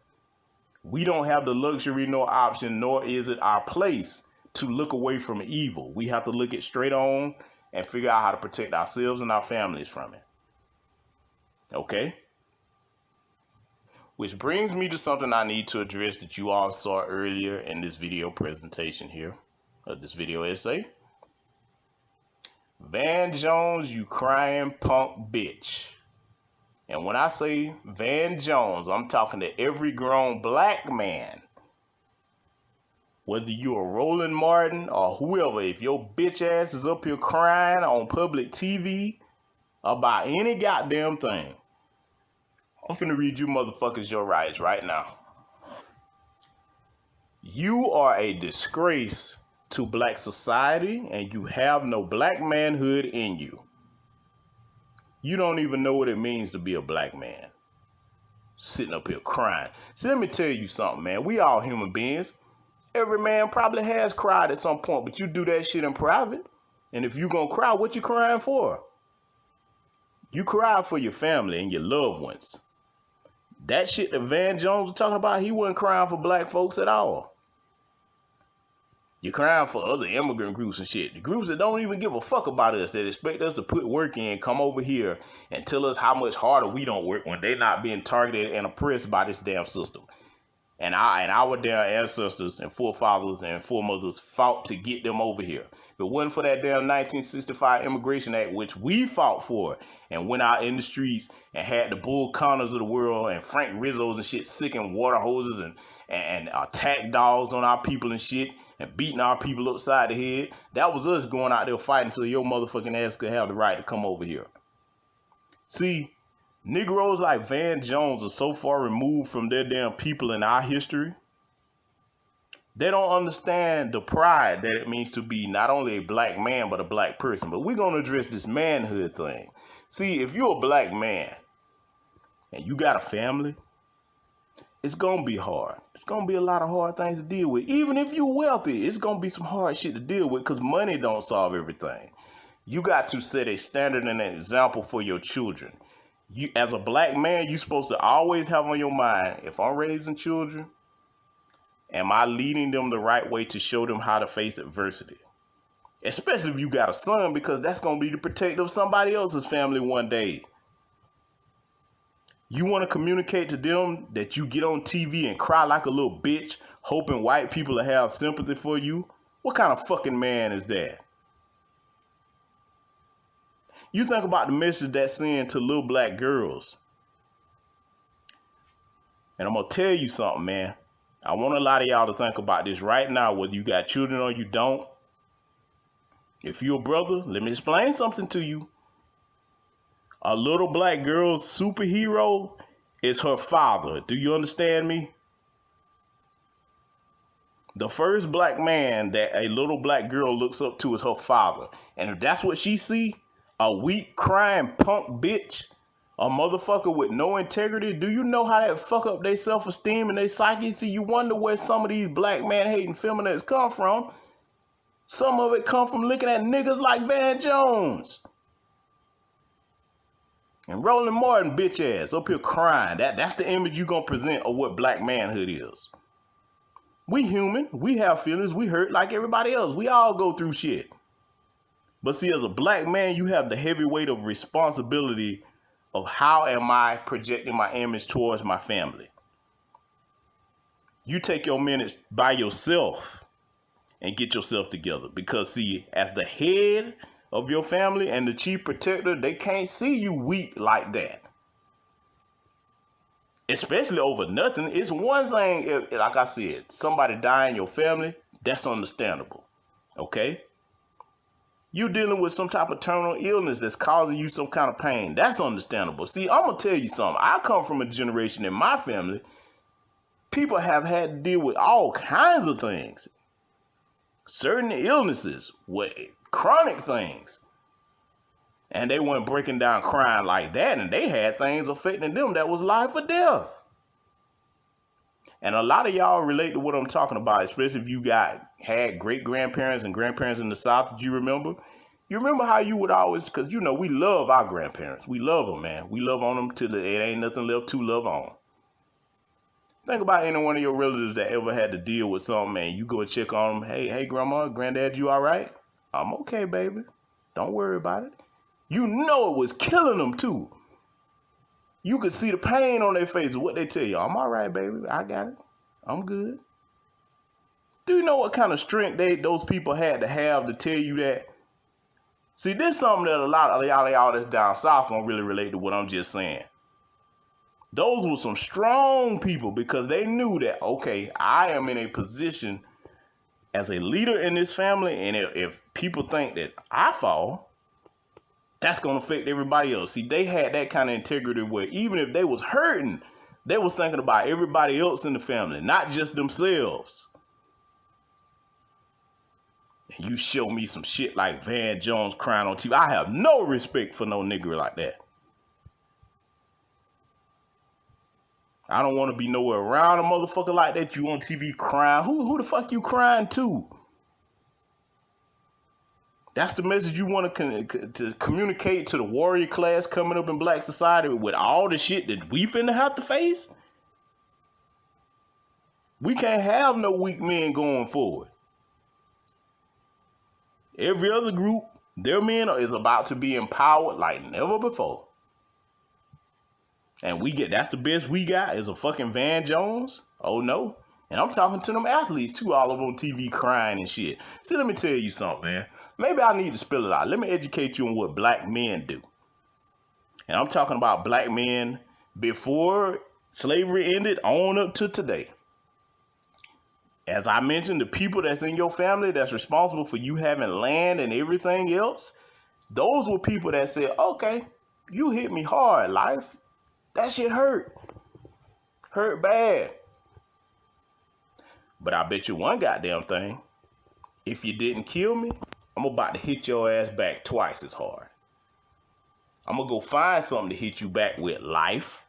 We don't have the luxury nor option, nor is it our place to look away from evil. We have to look it straight on and figure out how to protect ourselves and our families from it. Okay? Which brings me to something I need to address that you all saw earlier in this video presentation here, this video essay. Van Jones, you crying punk bitch. And when I say Van Jones, I'm talking to every grown black man. Whether you're Roland Martin or whoever, if your bitch ass is up here crying on public TV about any goddamn thing, I'm finna read you motherfuckers your rights right now. You are a disgrace to black society, and you have no black manhood in you. You don't even know what it means to be a black man. Sitting up here crying. So let me tell you something, man. We all human beings. Every man probably has cried at some point, but you do that shit in private. And if you gonna cry, what you crying for? You cry for your family and your loved ones. That shit that Van Jones was talking about, he wasn't crying for black folks at all. You're crying for other immigrant groups and shit. The groups that don't even give a fuck about us, that expect us to put work in, come over here and tell us how much harder we don't work when they're not being targeted and oppressed by this damn system. And our damn ancestors and forefathers and foremothers fought to get them over here. If it wasn't for that damn 1965 Immigration Act, which we fought for and went out in the streets and had the Bull Connors of the world and Frank Rizzos and shit sicking water hoses and attack dogs on our people and shit and beating our people upside the head, that was us going out there fighting so your motherfucking ass could have the right to come over here. See, Negroes like Van Jones are so far removed from their damn people in our history. They don't understand the pride that it means to be not only a black man, but a black person. But we're going to address this manhood thing. See, if you're a black man and you got a family, it's going to be hard. It's going to be a lot of hard things to deal with. Even if you're wealthy, it's going to be some hard shit to deal with because money don't solve everything. You got to set a standard and an example for your children. You, as a black man, you're supposed to always have on your mind, if I'm raising children, am I leading them the right way to show them how to face adversity? Especially if you got a son, because that's going to be the protector of somebody else's family one day. You want to communicate to them that you get on TV and cry like a little bitch, hoping white people will have sympathy for you? What kind of fucking man is that? You think about the message that's sent to little black girls. And I'm going to tell you something, man. I want a lot of y'all to think about this right now, whether you got children or you don't. If you're a brother, let me explain something to you. A little black girl's superhero is her father. Do you understand me? The first black man that a little black girl looks up to is her father. And if that's what she see, a weak, crying punk bitch, a motherfucker with no integrity, do you know how that fuck up their self-esteem and their psyche? See, you wonder where some of these black man-hating feminists come from. Some of it come from looking at niggas like Van Jones. And Roland Martin, bitch ass, up here crying. That's the image you gonna present of what black manhood is. We human, we have feelings, we hurt like everybody else. We all go through shit. But see, as a black man, you have the heavy weight of responsibility of how am I projecting my image towards my family. You take your minutes by yourself and get yourself together. Because see, as the head of your family and the chief protector, they can't see you weak like that. Especially over nothing. It's one thing, if, like I said, somebody die in your family, that's understandable. Okay? You dealing with some type of terminal illness that's causing you some kind of pain. That's understandable. See, I'm going to tell you something. I come from a generation in my family, people have had to deal with all kinds of things. Certain illnesses, with chronic things. And they weren't breaking down crying like that, and they had things affecting them that was life or death. And a lot of y'all relate to what I'm talking about, especially if you had great-grandparents and grandparents in the South that you remember. You remember how you would always, because, you know, we love our grandparents. We love them, man. We love on them till it ain't nothing left to love on. Think about any one of your relatives that ever had to deal with something, man. You go and check on them. Hey, grandma, granddad, you all right? I'm okay, baby. Don't worry about it. You know it was killing them, too. You could see the pain on their faces, what they tell you. I'm all right, baby. I got it. I'm good. Do you know what kind of strength those people had to have to tell you that? See, this is something that a lot of y'all that's down south don't really relate to what I'm just saying. Those were some strong people because they knew that, okay, I am in a position as a leader in this family, and if people think that I fall, that's going to affect everybody else. See, they had that kind of integrity where even if they was hurting, they was thinking about everybody else in the family, not just themselves. And you show me some shit like Van Jones crying on TV. I have no respect for no nigger like that. I don't want to be nowhere around a motherfucker like that. You on TV crying. Who the fuck you crying to? That's the message you want to communicate to the warrior class coming up in black society with all the shit that we finna have to face? We can't have no weak men going forward. Every other group, their men is about to be empowered like never before. And that's the best we got is a fucking Van Jones? Oh no. And I'm talking to them athletes too, all over on TV crying and shit. See, let me tell you something, man. Maybe I need to spill it out. Let me educate you on what black men do. And I'm talking about black men before slavery ended on up to today. As I mentioned, the people that's in your family that's responsible for you having land and everything else, those were people that said, okay, you hit me hard, life. That shit hurt. Hurt bad. But I bet you one goddamn thing. If you didn't kill me, I'm about to hit your ass back twice as hard. I'm going to go find something to hit you back with, life,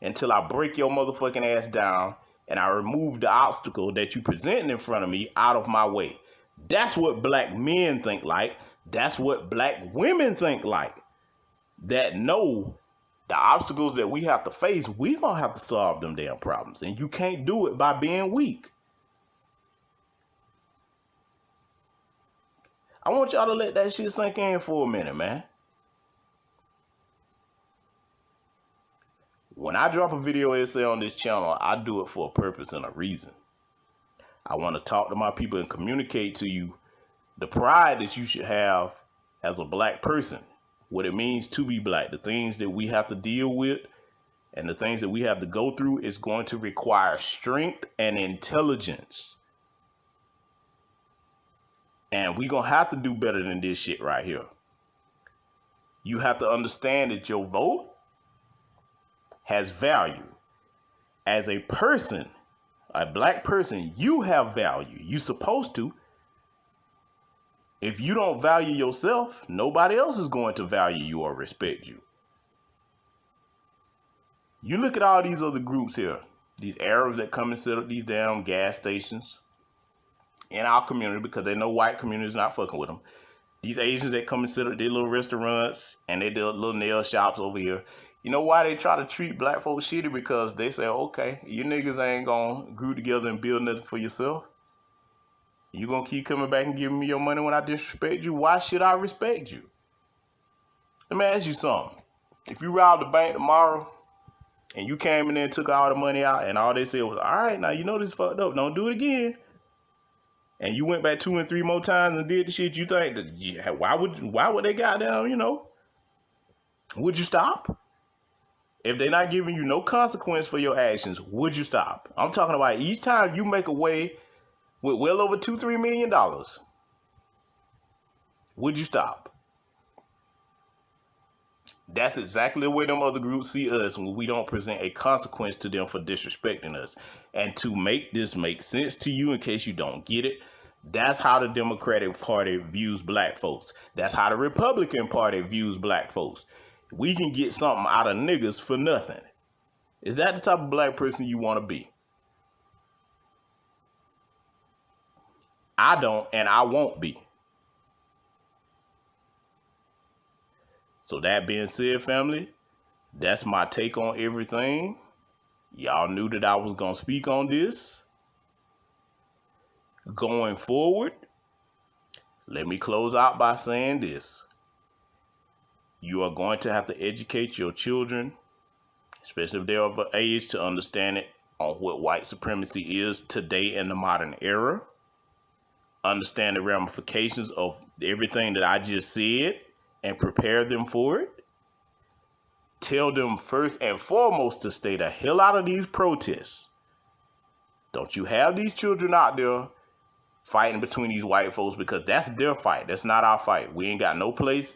until I break your motherfucking ass down and I remove the obstacle that you presenting in front of me out of my way. That's what black men think like. That's what black women think like. That know the obstacles that we have to face, we going to have to solve them damn problems. And you can't do it by being weak. I want y'all to let that shit sink in for a minute, man. When I drop a video essay on this channel, I do it for a purpose and a reason. I want to talk to my people and communicate to you the pride that you should have as a black person, what it means to be black, the things that we have to deal with and the things that we have to go through is going to require strength and intelligence. And we're going to have to do better than this shit right here. You have to understand that your vote has value. As a person, a black person, you have value. You're supposed to. If you don't value yourself, nobody else is going to value you or respect you. You look at all these other groups here, these Arabs that come and set up these damn gas stations in our community because they know white community is not fucking with them. These Asians that come and set up their little restaurants and they do little nail shops over here. You know why they try to treat black folks shitty? Because they say, okay, you niggas ain't gonna group together and build nothing for yourself. You gonna keep coming back and giving me your money when I disrespect you? Why should I respect you? Let me ask you something. If you robbed the bank tomorrow and you came in there and took all the money out and all they said was, all right, now you know this fucked up, don't do it again. And you went back 2 and 3 more times and did the shit, you think that, yeah, why would they goddamn, you know, would you stop? If they're not giving you no consequence for your actions, would you stop? I'm talking about each time you make away with well over $2-3 million, would you stop? That's exactly the way them other groups see us when we don't present a consequence to them for disrespecting us. And to make this make sense to you, in case you don't get it, that's how the Democratic Party views black folks. That's how the Republican Party views black folks. We can get something out of niggas for nothing. Is that the type of black person you want to be? I don't, and I won't be. So that being said, family, that's my take on everything. Y'all knew that I was going to speak on this. Going forward, let me close out by saying this. You are going to have to educate your children, especially if they're of age, to understand it on what white supremacy is today in the modern era. Understand the ramifications of everything that I just said and prepare them for it. Tell them first and foremost to stay the hell out of these protests. Don't you have these children out there fighting between these white folks, because that's their fight. That's not our fight. We ain't got no place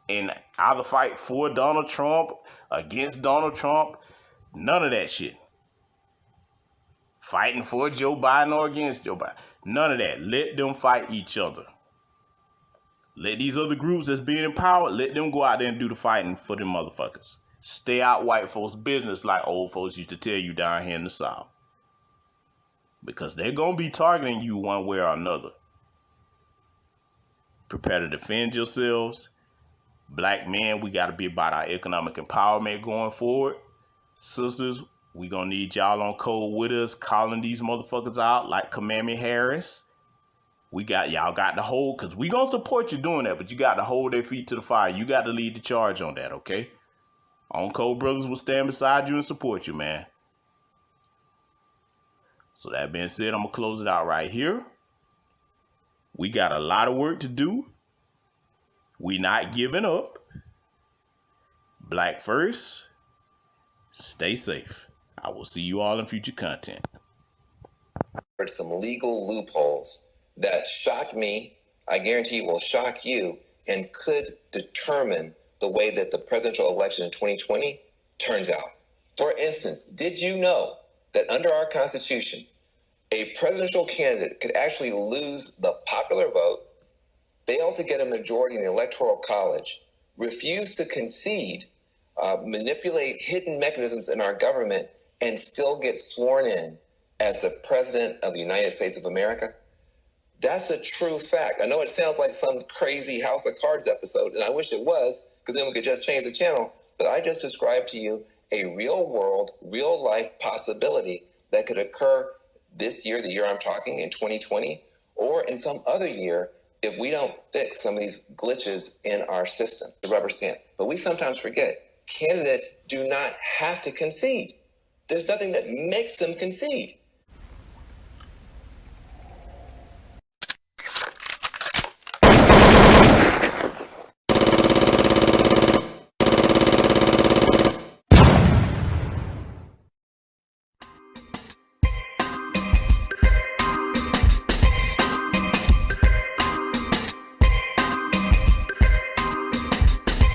in either fight for Donald Trump, against Donald Trump, none of that shit. Fighting for Joe Biden or against Joe Biden. None of that. Let them fight each other. Let these other groups that's being empowered, let them go out there and do the fighting for them motherfuckers. Stay out white folks' business like old folks used to tell you down here in the South. Because they're going to be targeting you one way or another. Prepare to defend yourselves. Black men, we got to be about our economic empowerment going forward. Sisters, we going to need y'all on code with us, calling these motherfuckers out like Kamami Harris. Y'all got to hold, because we going to support you doing that, but you got to hold their feet to the fire. You got to lead the charge on that, okay? On Code Brothers will stand beside you and support you, man. So that being said, I'm going to close it out right here. We got a lot of work to do. We not giving up. Black first. Stay safe. I will see you all in future content. Some legal loopholes that shock me, I guarantee will shock you, and could determine the way that the presidential election in 2020 turns out. For instance, did you know that under our Constitution, a presidential candidate could actually lose the popular vote, fail to get a majority in the Electoral College, refuse to concede, manipulate hidden mechanisms in our government, and still get sworn in as the President of the United States of America? That's a true fact. I know it sounds like some crazy House of Cards episode, and I wish it was, because then we could just change the channel. But I just described to you a real world, real life possibility that could occur this year, the year I'm talking, in 2020, or in some other year if we don't fix some of these glitches in our system, the rubber stamp. But we sometimes forget, candidates do not have to concede. There's nothing that makes them concede.